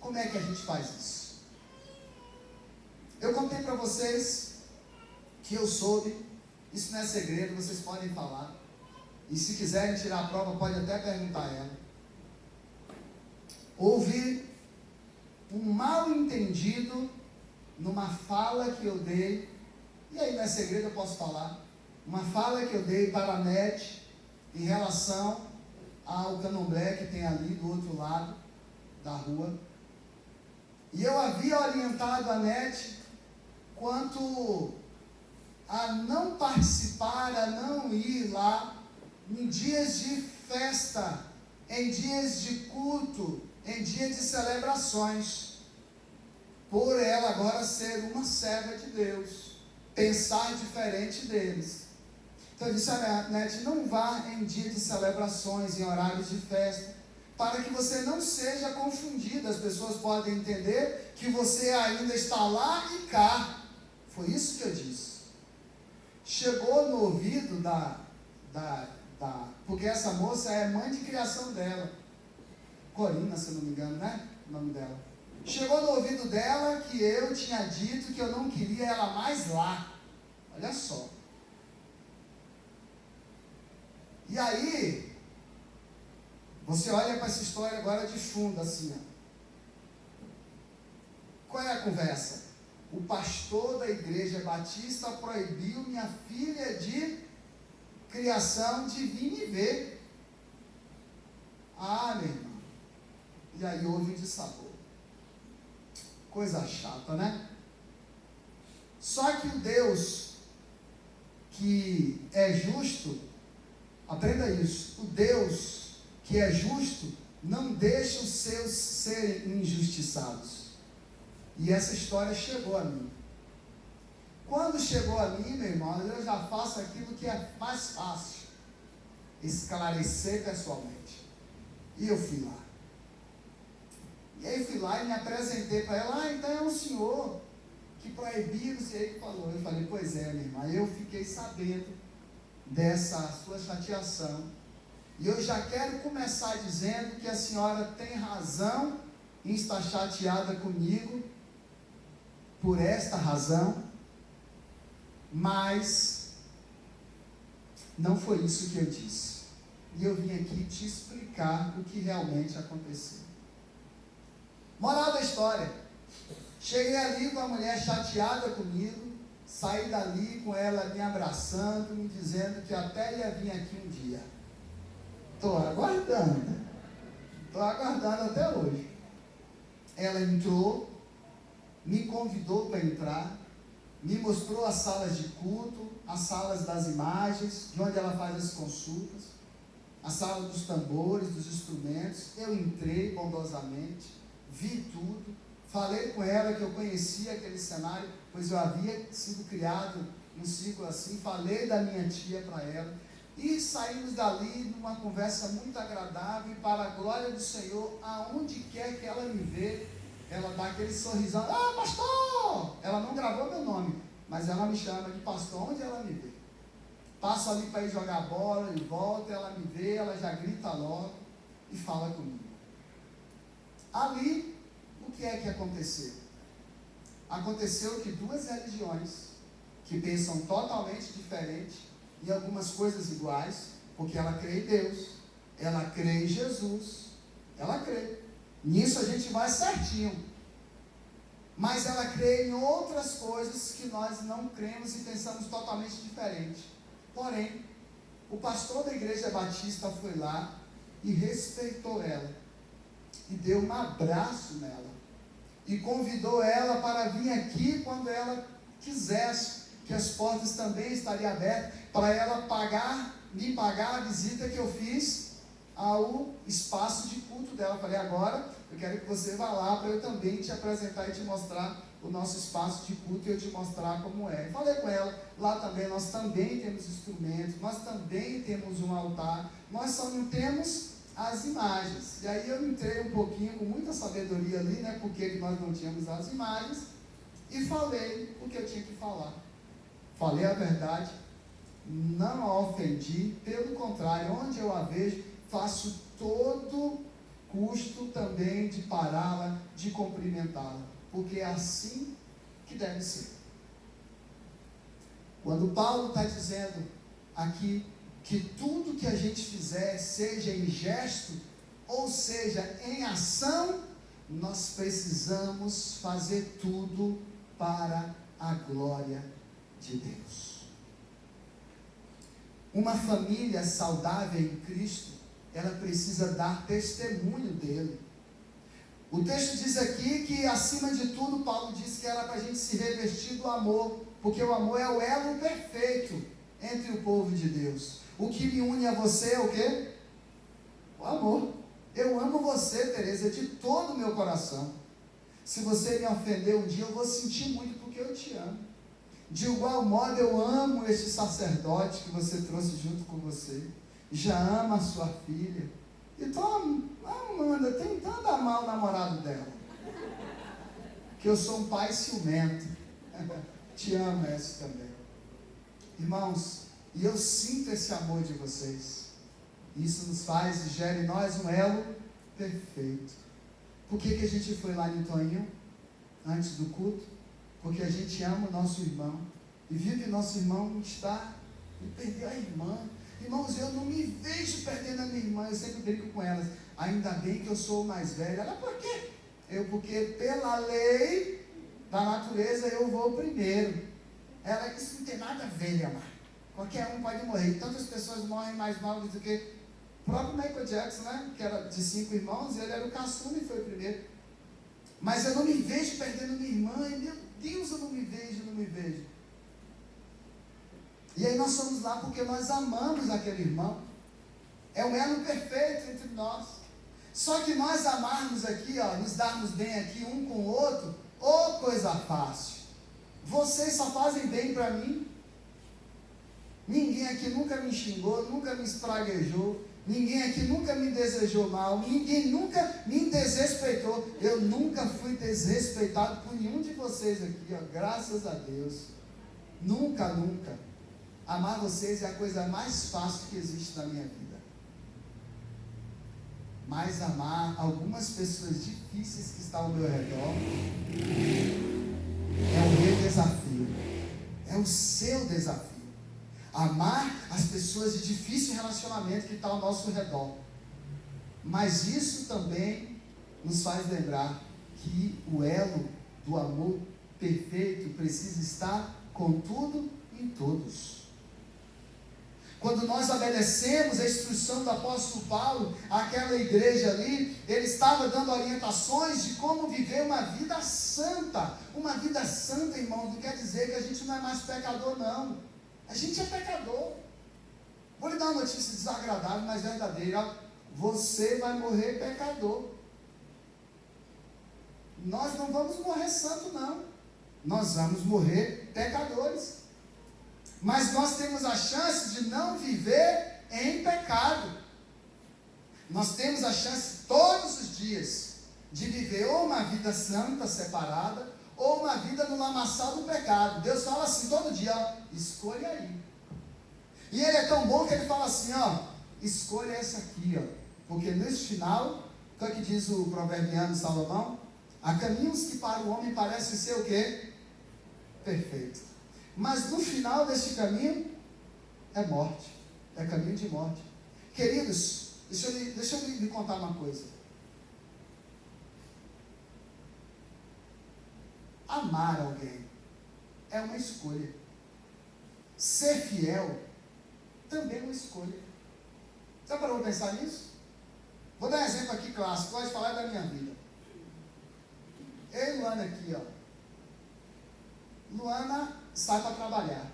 Como é que a gente faz isso? Eu contei para vocês que eu soube, isso não é segredo, vocês podem falar. E se quiserem tirar a prova, pode até perguntar a ela. Houve um mal entendido numa fala que eu dei, e aí não é segredo, eu posso falar. Uma fala que eu dei para a NET em relação ao candomblé que tem ali do outro lado da rua. E eu havia orientado a NET quanto a não participar, a não ir lá em dias de festa, em dias de culto, em dias de celebrações, por ela agora ser uma serva de Deus, pensar diferente deles. Então eu disse a NET, não vá em dia de celebrações, em horários de festa, para que você não seja confundido. As pessoas podem entender que você ainda está lá e cá. Foi isso que eu disse. Chegou no ouvido porque essa moça é mãe de criação dela, Corina, se eu não me engano, né? O nome dela. Chegou no ouvido dela que eu tinha dito que eu não queria ela mais lá. Olha só. E aí, você olha para essa história agora de fundo, assim, ó. Qual é a conversa? O pastor da igreja batista proibiu minha filha de criação de vir me ver. Ah, meu irmão. E aí houve um dissabor. Coisa chata, né? Só que o Deus que é justo, aprenda isso, o Deus que é justo não deixa os seus serem injustiçados. E essa história chegou a mim. Quando chegou a mim, meu irmão, eu já faço aquilo que é mais fácil, esclarecer pessoalmente. E eu fui lá. E aí fui lá e me apresentei para ela. Então é um senhor que proibiu, não sei o que falou. Eu falei, pois é, minha irmã, eu fiquei sabendo dessa sua chateação. E eu já quero começar dizendo que a senhora tem razão em estar chateada comigo por esta razão, mas não foi isso que eu disse. E eu vim aqui te explicar o que realmente aconteceu. Moral da história: cheguei ali com a mulher chateada comigo, saí dali com ela me abraçando, me dizendo que até ia vir aqui um dia. Estou aguardando até hoje. Ela entrou, me convidou para entrar, me mostrou as salas de culto, as salas das imagens, de onde ela faz as consultas, a sala dos tambores, dos instrumentos. Eu entrei bondosamente, vi tudo, falei com ela que eu conhecia aquele cenário, pois eu havia sido criado num ciclo assim. Falei da minha tia para ela, e saímos dali numa conversa muito agradável, e para a glória do Senhor, aonde quer que ela me vê, ela dá aquele sorrisão. Ah, pastor! Ela não gravou meu nome, mas ela me chama de pastor onde ela me vê. Passo ali para ir jogar bola e volta, ela me vê, ela já grita logo e fala comigo. Ali, o que é que aconteceu? Aconteceu que duas religiões que pensam totalmente diferente, em algumas coisas iguais, porque ela crê em Deus, ela crê em Jesus, ela crê. Nisso a gente vai certinho. Mas ela crê em outras coisas que nós não cremos e pensamos totalmente diferente. Porém, o pastor da igreja batista foi lá e respeitou ela, e deu um abraço nela, e convidou ela para vir aqui quando ela quisesse, que as portas também estariam abertas, para ela me pagar a visita que eu fiz ao espaço de culto dela. Eu falei, agora eu quero que você vá lá para eu também te apresentar e te mostrar o nosso espaço de culto e eu te mostrar como é. Falei com ela, lá também nós também temos instrumentos, nós também temos um altar, nós só não temos as imagens. E aí eu entrei um pouquinho com muita sabedoria ali, né, porque nós não tínhamos as imagens, e falei o que eu tinha que falar. Falei a verdade, não a ofendi, pelo contrário, onde eu a vejo, faço todo custo também de pará-la, de cumprimentá-la, porque é assim que deve ser. Quando Paulo está dizendo aqui que tudo que a gente fizer, seja em gesto, ou seja em ação, nós precisamos fazer tudo para a glória de Deus. Uma família saudável em Cristo, ela precisa dar testemunho dele. O texto diz aqui que, acima de tudo, Paulo disse que era para a gente se revestir do amor, porque o amor é o elo perfeito entre o povo de Deus. O que me une a você é o quê? O amor. Eu amo você, Tereza, de todo o meu coração. Se você me ofender um dia, eu vou sentir muito, porque eu te amo. De igual modo, eu amo este sacerdote que você trouxe junto com você. Já ama a sua filha. E estou amando, tentando amar o namorado dela. Que eu sou um pai ciumento. Te amo, esse também. Irmãos, e eu sinto esse amor de vocês. Isso nos faz e gera em nós um elo perfeito. Por que a gente foi lá em Toninho, antes do culto? Porque a gente ama o nosso irmão. E viu que nosso irmão está e perdeu a irmã. Irmãos, eu não me vejo perdendo a minha irmã. Eu sempre brinco com elas. Ainda bem que eu sou o mais velho. Ela, por quê? Porque pela lei da natureza eu vou primeiro. Ela disse, não tem nada a ver, minha mãe. Qualquer um pode morrer. Tantas pessoas morrem mais novas do que o próprio Michael Jackson, né? Que era de 5 irmãos, ele era o caçula e foi o primeiro. Mas eu não me vejo perdendo minha irmã. E meu Deus, eu não me vejo. E aí nós fomos lá porque nós amamos aquele irmão. É um elo perfeito entre nós. Só que nós amarmos aqui, ó, nos darmos bem aqui um com o outro, ô coisa fácil. Vocês só fazem bem para mim. Ninguém aqui nunca me xingou, nunca me espraguejou. Ninguém aqui nunca me desejou mal. Ninguém nunca me desrespeitou. Eu nunca fui desrespeitado por nenhum de vocês aqui, ó, graças a Deus. Nunca. Amar vocês é a coisa mais fácil que existe na minha vida. Mas amar algumas pessoas difíceis que estão ao meu redor é o meu desafio. É o seu desafio. Amar as pessoas de difícil relacionamento que estão ao nosso redor. Mas isso também nos faz lembrar que o elo do amor perfeito precisa estar com tudo e todos. Quando nós obedecemos a instrução do apóstolo Paulo, aquela igreja ali, ele estava dando orientações de como viver uma vida santa. Uma vida santa, irmão, não quer dizer que a gente não é mais pecador, não. A gente é pecador. Vou lhe dar uma notícia desagradável, mas verdadeira. Você vai morrer pecador. Nós não vamos morrer santo, não. Nós vamos morrer pecadores. Mas nós temos a chance de não viver em pecado. Nós temos a chance todos os dias de viver ou uma vida santa, separada, ou uma vida no lamaçal do pecado. Deus fala assim todo dia, ó, escolha aí. E ele é tão bom que ele fala assim, ó, escolha essa aqui, ó. Porque nesse final, o que diz o proverbiano Salomão? Há caminhos que para o homem parecem ser o quê? Perfeito. Mas no final desse caminho, é morte. É caminho de morte. Queridos, deixa eu lhe contar uma coisa. Amar alguém é uma escolha. Ser fiel também é uma escolha. Já parou para pensar nisso? Vou dar um exemplo aqui clássico, pode falar da minha vida. Eu e Luana aqui, ó. Luana sai para trabalhar.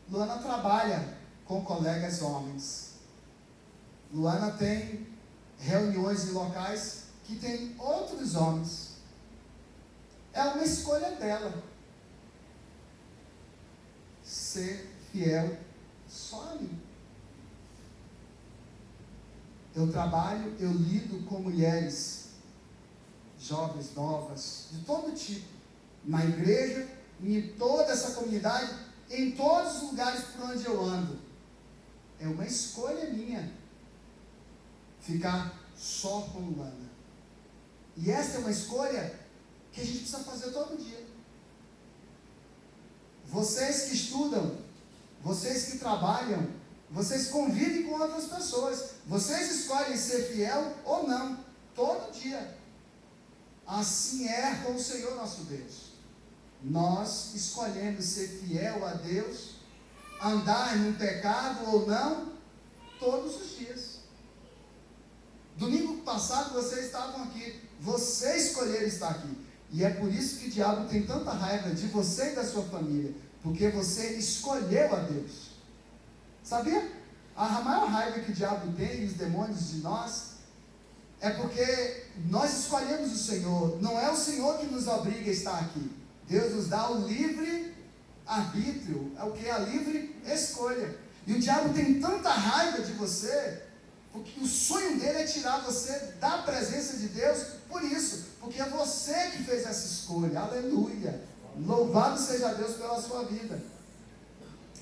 Luana trabalha com colegas homens. Luana tem reuniões em locais que tem outros homens. É uma escolha dela. Ser fiel só a mim. Eu trabalho, eu lido com mulheres jovens, novas, de todo tipo, na igreja, em toda essa comunidade, em todos os lugares por onde eu ando. É uma escolha minha ficar só com Luana. E essa é uma escolha que a gente precisa fazer todo dia. Vocês que estudam, vocês que trabalham, vocês convivem com outras pessoas, vocês escolhem ser fiel ou não, todo dia. Assim é com o Senhor nosso Deus. Nós escolhemos ser fiel a Deus, andar no pecado ou não, todos os dias. Domingo passado vocês estavam aqui, vocês escolheram estar aqui. E é por isso que o diabo tem tanta raiva de você e da sua família, porque você escolheu a Deus. Sabia? A maior raiva que o diabo tem e os demônios de nós é porque nós escolhemos o Senhor. Não é o Senhor que nos obriga a estar aqui. Deus nos dá o livre arbítrio, é o que? A livre escolha. E o diabo tem tanta raiva de você, porque o sonho dele é tirar você da presença de Deus, por isso, porque é você que fez essa escolha. Aleluia! Louvado seja Deus pela sua vida.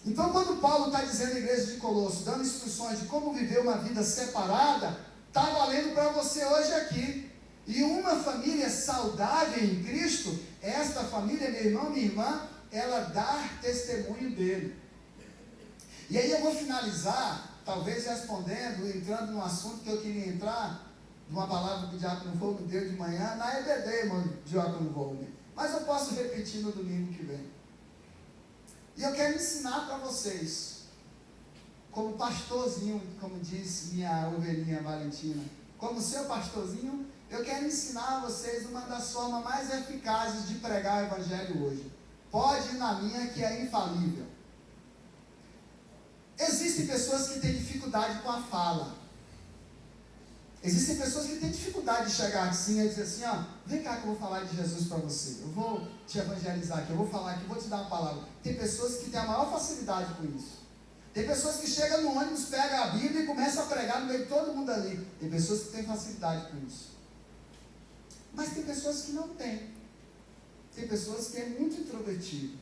Então, quando Paulo está dizendo à igreja de Colosso, dando instruções de como viver uma vida separada, está valendo para você hoje aqui. E uma família saudável em Cristo, esta família, meu irmão, minha irmã, ela dá testemunho dele. E aí eu vou finalizar, talvez respondendo, entrando num assunto que eu queria entrar, de uma palavra que o Diácono Volmer deu de manhã, na EBD, irmão Diácono Volmer. Mas eu posso repetir no domingo que vem. E eu quero ensinar para vocês, como pastorzinho, como disse minha ovelhinha Valentina, como seu pastorzinho, eu quero ensinar a vocês uma das formas mais eficazes de pregar o Evangelho hoje. Pode ir na minha, que é infalível. Existem pessoas que têm dificuldade com a fala. Existem pessoas que têm dificuldade de chegar assim e dizer assim, ó, vem cá que eu vou falar de Jesus para você. Eu vou te evangelizar aqui, eu vou falar aqui, eu vou te dar uma palavra. Tem pessoas que têm a maior facilidade com isso. Tem pessoas que chegam no ônibus, pegam a Bíblia e começam a pregar no meio de todo mundo ali. Tem pessoas que têm facilidade com isso. Mas tem pessoas que não têm. Tem pessoas que é muito introvertido.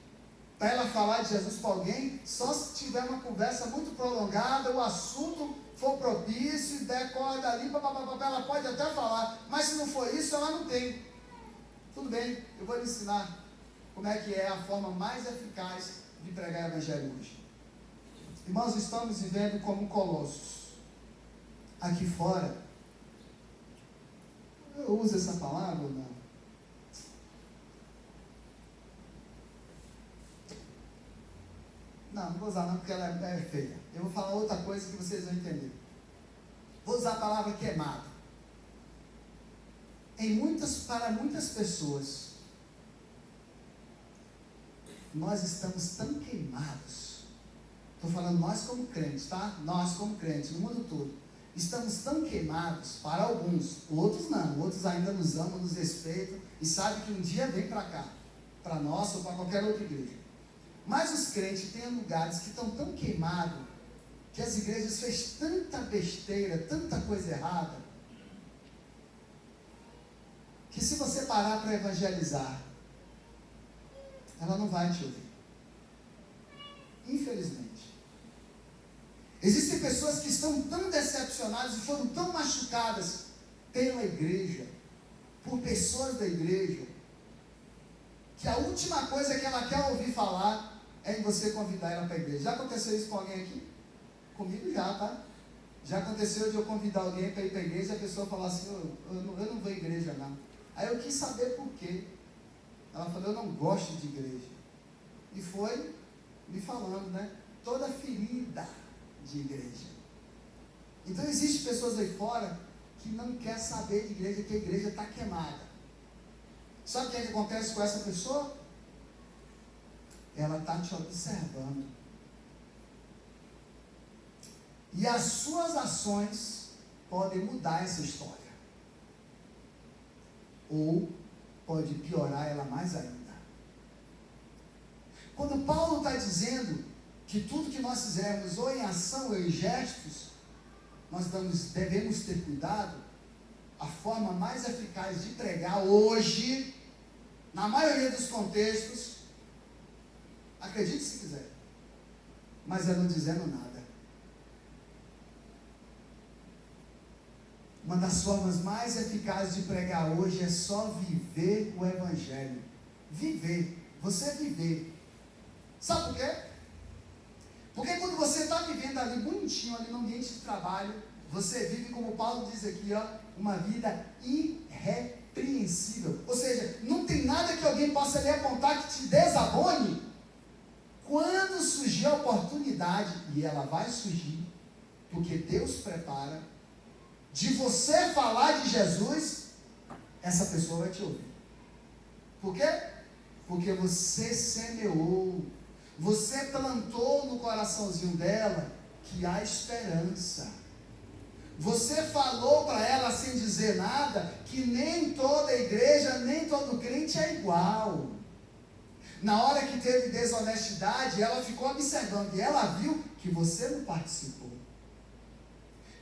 Para ela falar de Jesus para alguém, só se tiver uma conversa muito prolongada, o assunto for propício, der corda ali, ela pode até falar, mas se não for isso, ela não tem. Tudo bem, eu vou lhe ensinar como é que é a forma mais eficaz de pregar o Evangelho hoje. Irmãos, estamos vivendo como Colossos. Aqui fora, eu uso essa palavra ou não? Não vou usar não, porque ela é feia. Eu vou falar outra coisa que vocês vão entender. Vou usar a palavra queimado. Para muitas pessoas, nós estamos tão queimados. Estou falando nós como crentes, tá? Nós como crentes, no mundo todo. Estamos tão queimados, para alguns, outros não. Outros ainda nos amam, nos respeitam e sabem que um dia vem para cá. Para nós ou para qualquer outra igreja. Mas os crentes têm lugares que estão tão queimados, que as igrejas fez tanta besteira, tanta coisa errada, que se você parar para evangelizar, ela não vai te ouvir. Infelizmente. Existem pessoas que estão tão decepcionadas e foram tão machucadas pela igreja, por pessoas da igreja, que a última coisa que ela quer ouvir falar é em você convidar ela para a igreja. Já aconteceu isso com alguém aqui? Comigo já, tá? Já aconteceu de eu convidar alguém para ir para a igreja e a pessoa falar assim, eu não vou à igreja não. Aí eu quis saber por quê. Ela falou, eu não gosto de igreja. E foi me falando, né? Toda ferida de igreja. Então existem pessoas aí fora que não quer saber de igreja, que a igreja está queimada. Sabe o que acontece com essa pessoa? Ela está te observando. E as suas ações podem mudar essa história. Ou pode piorar ela mais ainda. Quando Paulo está dizendo que tudo que nós fizermos, ou em ação ou em gestos, nós devemos ter cuidado, a forma mais eficaz de pregar hoje, na maioria dos contextos, acredite se quiser, mas é não dizendo nada. Uma das formas mais eficazes de pregar hoje é só viver o Evangelho. Viver. Você viver. Sabe por quê? Porque quando você está vivendo ali bonitinho, ali no ambiente de trabalho, você vive, como Paulo diz aqui, ó, uma vida irrepreensível. Ou seja, não tem nada que alguém possa lhe apontar que te desabone. Quando surgir a oportunidade, e ela vai surgir, porque Deus prepara, de você falar de Jesus, essa pessoa vai te ouvir. Por quê? Porque você semeou, você plantou no coraçãozinho dela que há esperança. Você falou para ela sem dizer nada que nem toda igreja, nem todo crente é igual. Na hora que teve desonestidade, ela ficou observando e ela viu que você não participou.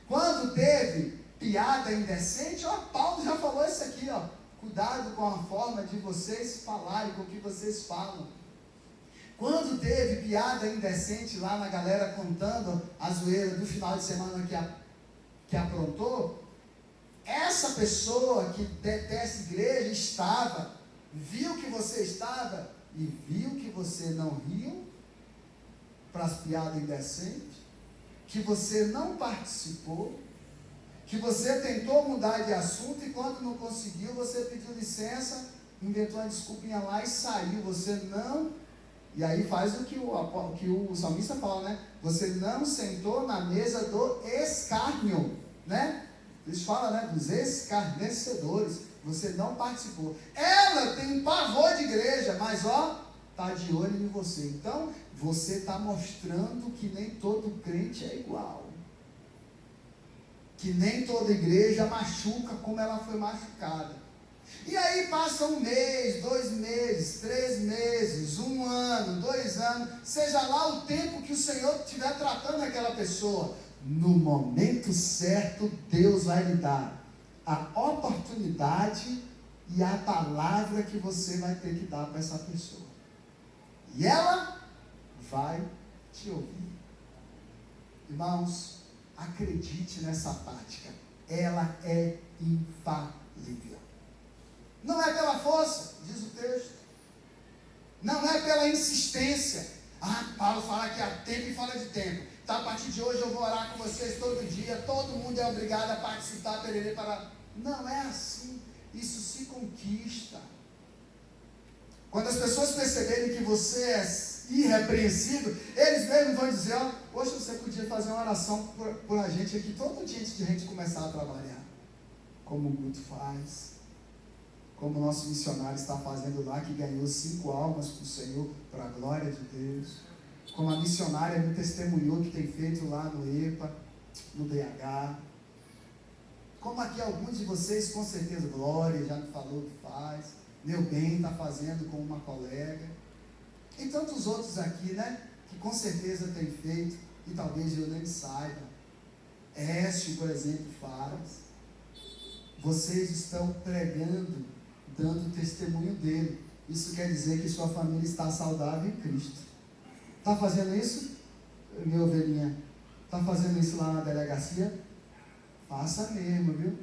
Quando teve piada indecente, ó, Paulo já falou isso aqui, ó. Cuidado com a forma de vocês falarem, com o que vocês falam. Quando teve piada indecente lá na galera contando a zoeira do final de semana que aprontou, essa pessoa que detesta a igreja viu que você estava e viu que você não riu para as piadas indecentes, que você não participou, que você tentou mudar de assunto e quando não conseguiu, você pediu licença, inventou uma desculpinha lá e saiu. Você não... E aí faz o que o salmista fala, né? Você não sentou na mesa do escárnio, né? Eles falam, né? Dos escarnecedores. Você não participou. Ela tem pavor de igreja, mas ó, está de olho em você. Então, você está mostrando que nem todo crente é igual. Que nem toda igreja machuca como ela foi machucada. E aí passa 1 mês, 2 meses, 3 meses, 1 ano, 2 anos, seja lá o tempo que o Senhor estiver tratando aquela pessoa. No momento certo, Deus vai lhe dar a oportunidade e a palavra que você vai ter que dar para essa pessoa. E ela vai te ouvir. Irmãos, acredite nessa tática. Ela é infalível. Não é pela força, diz o texto. Não é pela insistência. Paulo fala que há tempo e fala de tempo. Tá, a partir de hoje eu vou orar com vocês todo dia. Todo mundo é obrigado a participar. Não é assim. Isso se conquista. Quando as pessoas perceberem que você é irrepreensível, eles mesmos vão dizer, ó, poxa, você podia fazer uma oração por a gente aqui todo dia antes de a gente começar a trabalhar. Como o Guto faz. Como o nosso missionário está fazendo lá, que ganhou 5 almas para o Senhor, para a glória de Deus. Como a missionária me testemunhou que tem feito lá no EPA, no DH. Como aqui alguns de vocês, com certeza, Glória já me falou que faz. Meu bem está fazendo com uma colega. E tantos outros aqui, né? Que com certeza tem feito e talvez eu nem saiba. Écio, por exemplo, faz. Vocês estão pregando, dando testemunho dele. Isso quer dizer que sua família está saudável em Cristo. Está fazendo isso, minha ovelhinha? Está fazendo isso lá na delegacia? Faça mesmo, viu?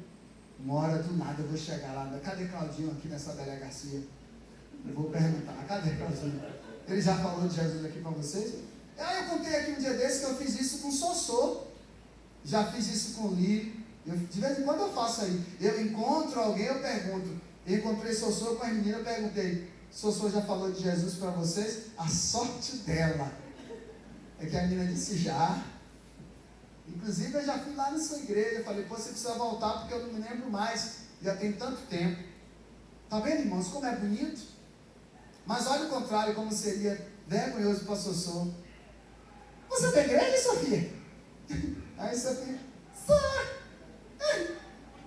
Uma hora do nada eu vou chegar lá. Cadê Claudinho aqui nessa delegacia? Eu vou perguntar, cadê Claudinho? Ele já falou de Jesus aqui para vocês? Eu contei aqui um dia desse que eu fiz isso com Sossô. Já fiz isso com Lírio. De vez em quando eu faço aí. Eu encontro alguém, eu pergunto. Eu encontrei Sossô com as meninas, eu perguntei: Sossô já falou de Jesus para vocês? A sorte dela é que a menina disse já. Inclusive, eu já fui lá na sua igreja, falei, pô, você precisa voltar porque eu não me lembro mais, já tem tanto tempo. Tá vendo, irmãos, como é bonito? Mas olha o contrário, como seria vergonhoso para o pastor Sou. Você é da igreja, Sofia? Aí, Sofia,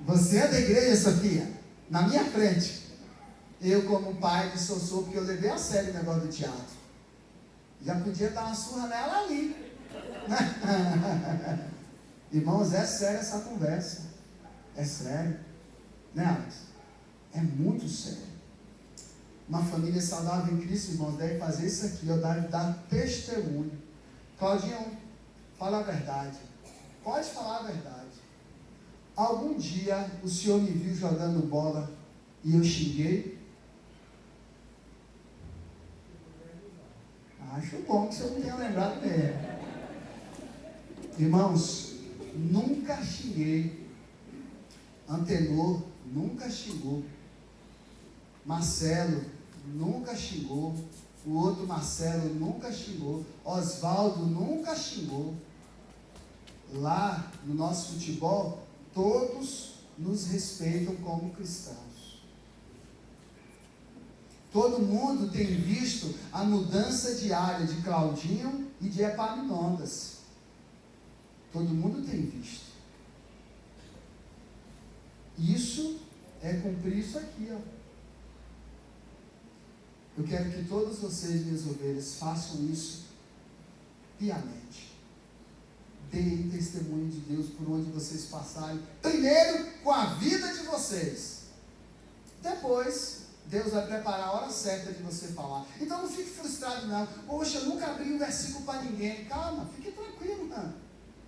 você é da igreja, Sofia? Na minha frente. Eu, como pai de Sossô, porque eu levei a sério o negócio do teatro. Já podia dar uma surra nela ali. Irmãos, é sério essa conversa. É sério. Né, Alex? É muito sério. Uma família saudável em Cristo, irmãos, deve fazer isso aqui, deve dar testemunho. Claudinho, fala a verdade. Pode falar a verdade. Algum dia o senhor me viu jogando bola e eu xinguei? Acho bom que o senhor não tenha lembrado mesmo. Irmãos, nunca xinguei. Antenor nunca xingou. Marcelo nunca xingou. O outro Marcelo nunca xingou. Oswaldo nunca xingou. Lá no nosso futebol, todos nos respeitam como cristãos. Todo mundo tem visto a mudança diária de Claudinho e de Epaminondas. Todo mundo tem visto. Isso é cumprir isso aqui, ó. Eu quero que todos vocês, minhas ovelhas, façam isso piamente. Deem testemunho de Deus por onde vocês passarem. Primeiro, com a vida de vocês. Depois, Deus vai preparar a hora certa de você falar. Então não fique frustrado não. Poxa, eu nunca abri um versículo para ninguém. Calma, fique tranquilo, não.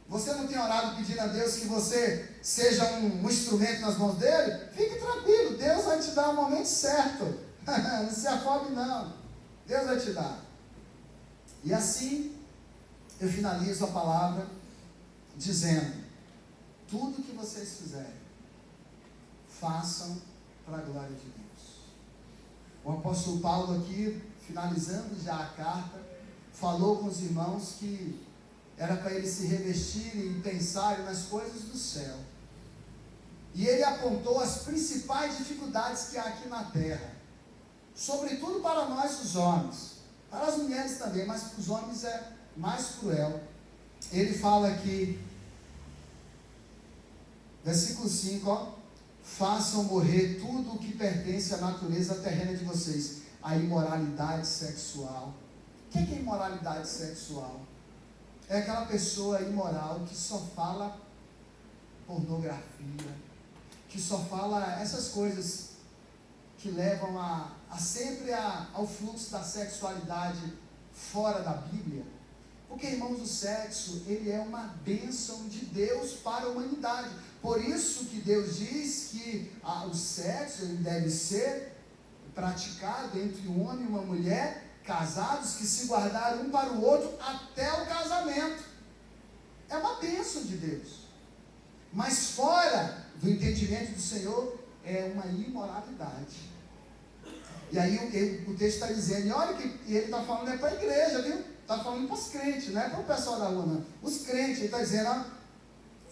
Você não tem orado pedindo a Deus que você seja um instrumento nas mãos dele? Fique tranquilo, Deus vai te dar o momento certo. Não se afobe não. Deus vai te dar. E assim, eu finalizo a palavra dizendo: tudo que vocês fizerem, façam para a glória de Deus. O apóstolo Paulo aqui, finalizando já a carta, falou com os irmãos que era para eles se revestirem e pensarem nas coisas do céu. E ele apontou as principais dificuldades que há aqui na terra, sobretudo para nós os homens, para as mulheres também, mas para os homens é mais cruel. Ele fala aqui, versículo 5, ó: façam morrer tudo o que pertence à natureza terrena de vocês. A imoralidade sexual. O que é imoralidade sexual? É aquela pessoa imoral que só fala pornografia, que só fala essas coisas que levam sempre ao fluxo da sexualidade fora da Bíblia. Porque, irmãos, o sexo, ele é uma bênção de Deus para a humanidade. Por isso que Deus diz que o sexo ele deve ser praticado entre um homem e uma mulher, casados que se guardaram um para o outro até o casamento. É uma bênção de Deus. Mas fora do entendimento do Senhor, é uma imoralidade. E aí o texto está dizendo, e olha que ele está falando para a igreja, viu? Está falando para os crentes, não é para o pessoal da rua, não. Os crentes, ele está dizendo, ó,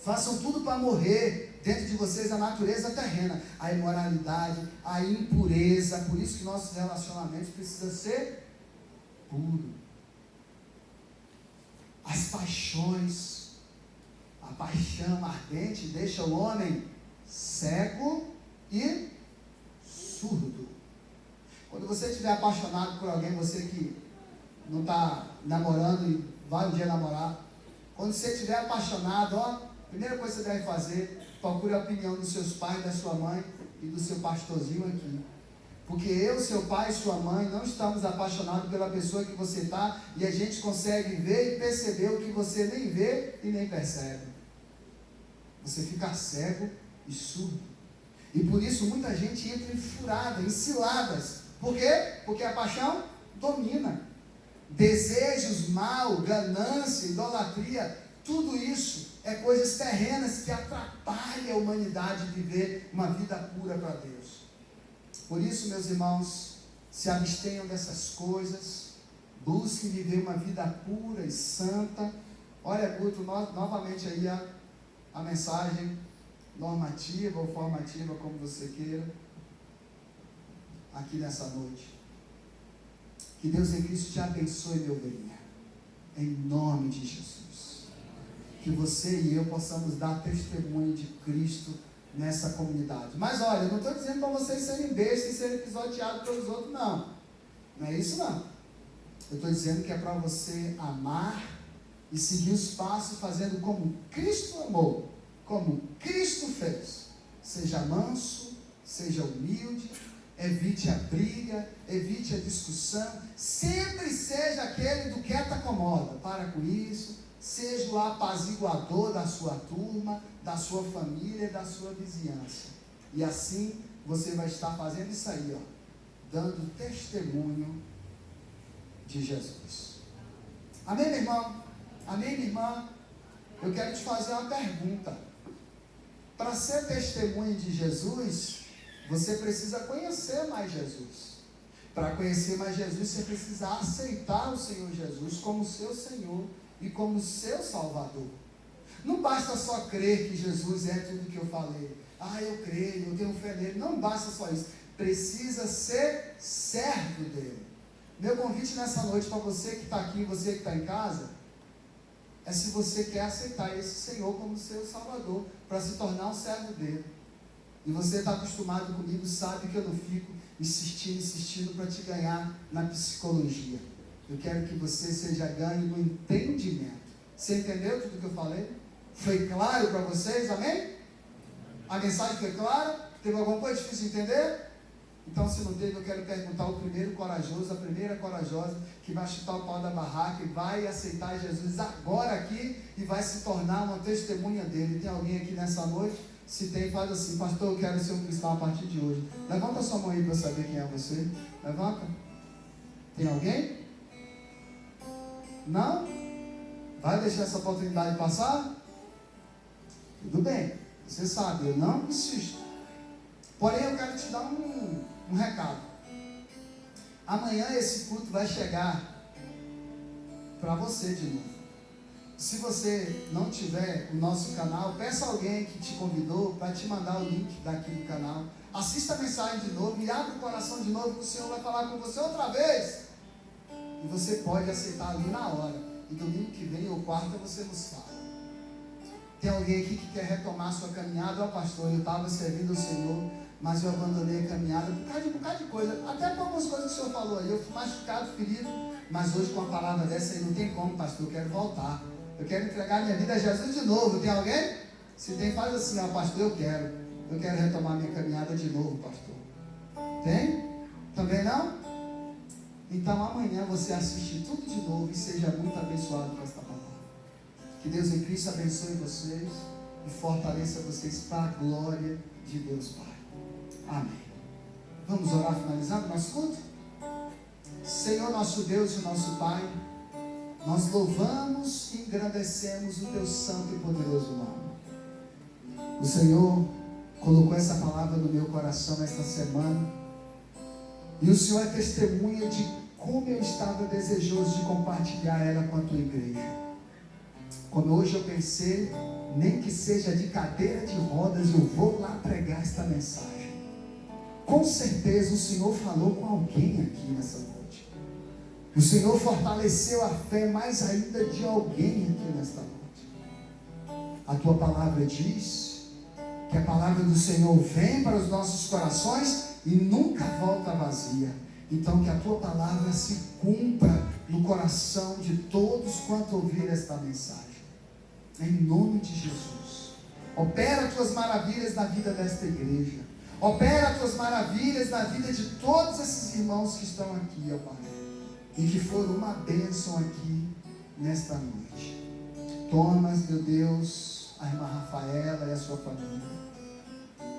façam tudo para morrer dentro de vocês a natureza terrena, a imoralidade, a impureza. Por isso que nossos relacionamentos precisam ser puros. As paixões, a paixão ardente deixa o homem cego e surdo. Quando você estiver apaixonado por alguém, você que não está namorando e vai um dia namorar, quando você estiver apaixonado, ó, a primeira coisa que você deve fazer, procure a opinião dos seus pais, da sua mãe e do seu pastorzinho aqui. Porque eu, seu pai e sua mãe não estamos apaixonados pela pessoa que você está, e a gente consegue ver e perceber o que você nem vê e nem percebe. Você fica cego e surdo. E por isso muita gente entra em furada, em ciladas. Por quê? Porque a paixão domina. Desejos, mal, ganância, idolatria, tudo isso é coisas terrenas que atrapalham a humanidade de viver uma vida pura para Deus. Por isso, meus irmãos, se abstenham dessas coisas, busquem viver uma vida pura e santa, Olha, Guto, novamente aí a mensagem normativa ou formativa, como você queira, aqui nessa noite. Que Deus em Cristo te abençoe, meu bem, em nome de Jesus. Que você e eu possamos dar testemunho de Cristo nessa comunidade. Mas olha, eu não estou dizendo para vocês serem bestas e serem pisoteados pelos outros, não. Não é isso, não. Eu estou dizendo que é para você amar e seguir os passos fazendo como Cristo amou, como Cristo fez. Seja manso, seja humilde, evite a briga, evite a discussão, sempre seja aquele do quieta acomoda. Para com isso, seja o apaziguador da sua turma, da sua família, da sua vizinhança. E assim você vai estar fazendo isso aí, ó, dando testemunho de Jesus. Amém, meu irmão? Amém, minha irmã? Eu quero te fazer uma pergunta. Para ser testemunho de Jesus, você precisa conhecer mais Jesus. Para conhecer mais Jesus, você precisa aceitar o Senhor Jesus como seu Senhor e como seu Salvador. Não basta só crer que Jesus é tudo que eu falei. Eu creio, eu tenho fé nele. Não basta só isso. Precisa ser servo dele. Meu convite nessa noite para você que está aqui, você que está em casa, é se você quer aceitar esse Senhor como seu Salvador, para se tornar um servo dele. E você está acostumado comigo, sabe que eu não fico insistindo para te ganhar na psicologia. Eu quero que você seja ganho no entendimento. Você entendeu tudo que eu falei? Foi claro para vocês? Amém? A mensagem foi clara? Teve alguma coisa difícil de entender? Então, se não teve, eu quero perguntar ao primeiro corajoso, a primeira corajosa, que vai chutar o pau da barraca e vai aceitar Jesus agora aqui e vai se tornar uma testemunha dele. Tem alguém aqui nessa noite? Se tem, faz assim: pastor, eu quero ser um cristão a partir de hoje. Levanta a sua mão aí para eu saber quem é você. Levanta. Tem alguém? Não? Vai deixar essa oportunidade passar? Tudo bem, você sabe, eu não insisto. Porém, eu quero te dar um recado. Amanhã esse culto vai chegar para você de novo. Se você não tiver o nosso canal, peça alguém que te convidou para te mandar o link daqui do canal. Assista a mensagem de novo e abra o coração de novo, que o Senhor vai falar com você outra vez. E você pode aceitar ali na hora. E domingo que vem ou quarta você nos fala. Tem alguém aqui que quer retomar a sua caminhada? Pastor, eu estava servindo o Senhor, mas eu abandonei a caminhada por causa de um bocado de coisa. Até por algumas coisas que o Senhor falou aí. Eu fui machucado, ferido. Mas hoje com a palavra dessa aí não tem como, pastor. Eu quero voltar. Eu quero entregar minha vida a Jesus de novo. Tem alguém? Se tem, faz assim: pastor, eu quero retomar minha caminhada de novo, pastor. Tem? Também não? Então amanhã você assiste tudo de novo e seja muito abençoado com esta palavra. Que Deus em Cristo abençoe vocês e fortaleça vocês para a glória de Deus Pai. Amém. Vamos orar finalizando nosso culto? Senhor nosso Deus e nosso Pai, nós louvamos e engrandecemos o Teu santo e poderoso nome. O Senhor colocou essa palavra no meu coração esta semana, e o Senhor é testemunha de como eu estava desejoso de compartilhar ela com a Tua igreja. Quando hoje eu pensei, nem que seja de cadeira de rodas, eu vou lá pregar esta mensagem. Com certeza o Senhor falou com alguém aqui nessa noite. O Senhor fortaleceu a fé mais ainda de alguém aqui nesta noite. A Tua palavra diz que a palavra do Senhor vem para os nossos corações e nunca volta vazia. Então que a Tua palavra se cumpra no coração de todos quanto ouvir esta mensagem. Em nome de Jesus. Opera as Tuas maravilhas na vida desta igreja. Opera as Tuas maravilhas na vida de todos esses irmãos que estão aqui, ó Pai. E que foram uma bênção aqui nesta noite. Toma, meu Deus, a irmã Rafaela e a sua família.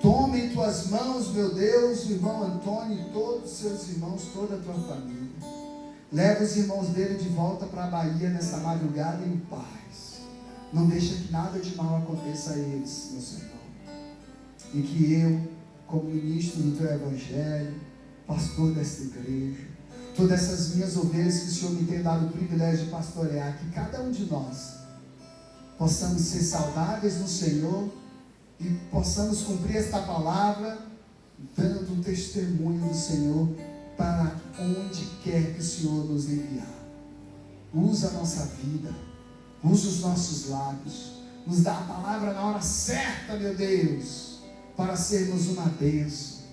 Toma em Tuas mãos, meu Deus, o irmão Antônio e todos os seus irmãos, toda a Tua família. Leva os irmãos dele de volta para a Bahia nessa madrugada em paz. Não deixa que nada de mal aconteça a eles, meu Senhor. E que eu, como ministro do Teu Evangelho, pastor desta igreja, todas essas minhas ovelhas que o Senhor me tem dado o privilégio de pastorear, que cada um de nós possamos ser saudáveis no Senhor e possamos cumprir esta palavra, dando testemunho do Senhor para onde quer que o Senhor nos enviar. Usa a nossa vida, usa os nossos lábios, nos dá a palavra na hora certa, meu Deus, para sermos uma bênção,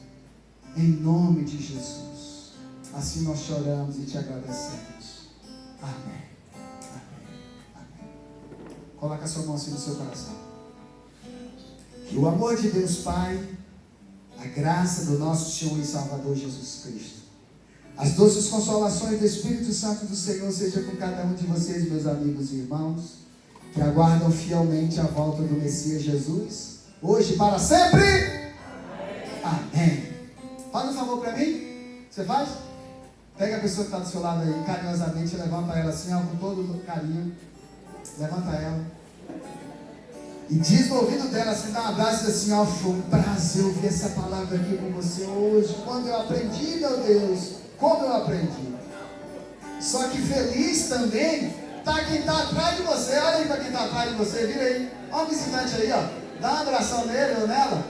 em nome de Jesus. Assim nós choramos e te agradecemos. Amém. Amém. Amém. Coloca a sua mão assim no seu coração. Que o amor de Deus Pai, a graça do nosso Senhor e Salvador Jesus Cristo, as doces consolações do Espírito Santo do Senhor seja com cada um de vocês, meus amigos e irmãos, que aguardam fielmente a volta do Messias Jesus, hoje e para sempre. Amém. Faz um favor para mim. Você faz? Pega a pessoa que está do seu lado aí, carinhosamente, levanta ela assim, ó, com todo carinho. Levanta ela. E diz no ouvido dela, assim, dá um abraço e diz assim, ó, foi um prazer ouvir essa palavra aqui com você hoje. Quando eu aprendi, meu Deus, como eu aprendi. Só que feliz também está quem está atrás de você. Olha aí para quem está atrás de você, vira aí. Olha o visitante aí, ó. Dá um abração nele ou nela.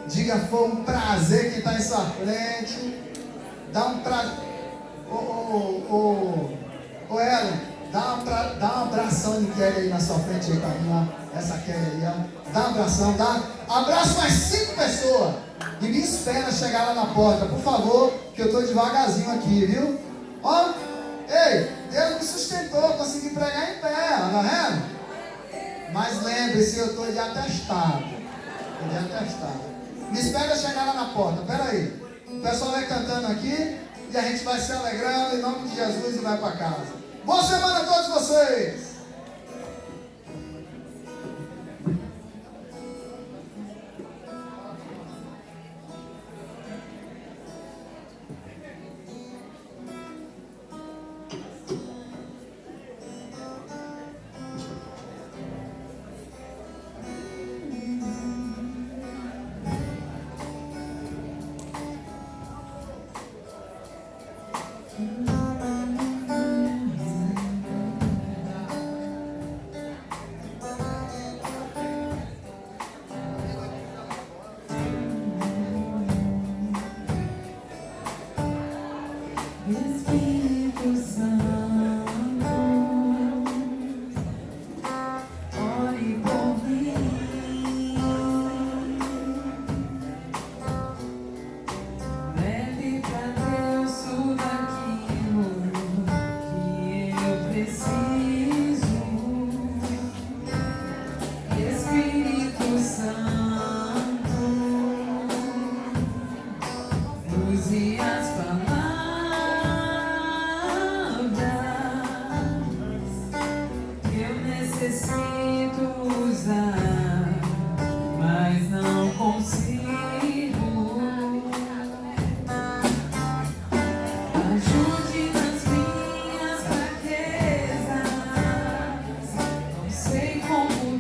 Diga, foi um prazer quem está em sua frente. Dá um prazer. Ô Ellen, dá um abração de Kelly aí na sua frente aí, caminho, ó. Essa Kelly aí, ó. Dá um abração, abraço mais 5 pessoas. E me espera chegar lá na porta, por favor, que eu estou devagarzinho aqui, viu? Ó, ei, Deus me sustentou, consegui pregar em pé, tá vendo? Mas lembre-se, eu estou de atestado. Me espera chegar lá na porta, pera aí. O pessoal vai cantando aqui e a gente vai se alegrando em nome de Jesus e vai para casa. Boa semana a todos vocês! Espírito Santo, ore por mim, leve pra Deus tudo aquilo que eu preciso. Espírito Santo, use as palavras necessito usar, mas não consigo. Ajude nas minhas fraquezas, não sei como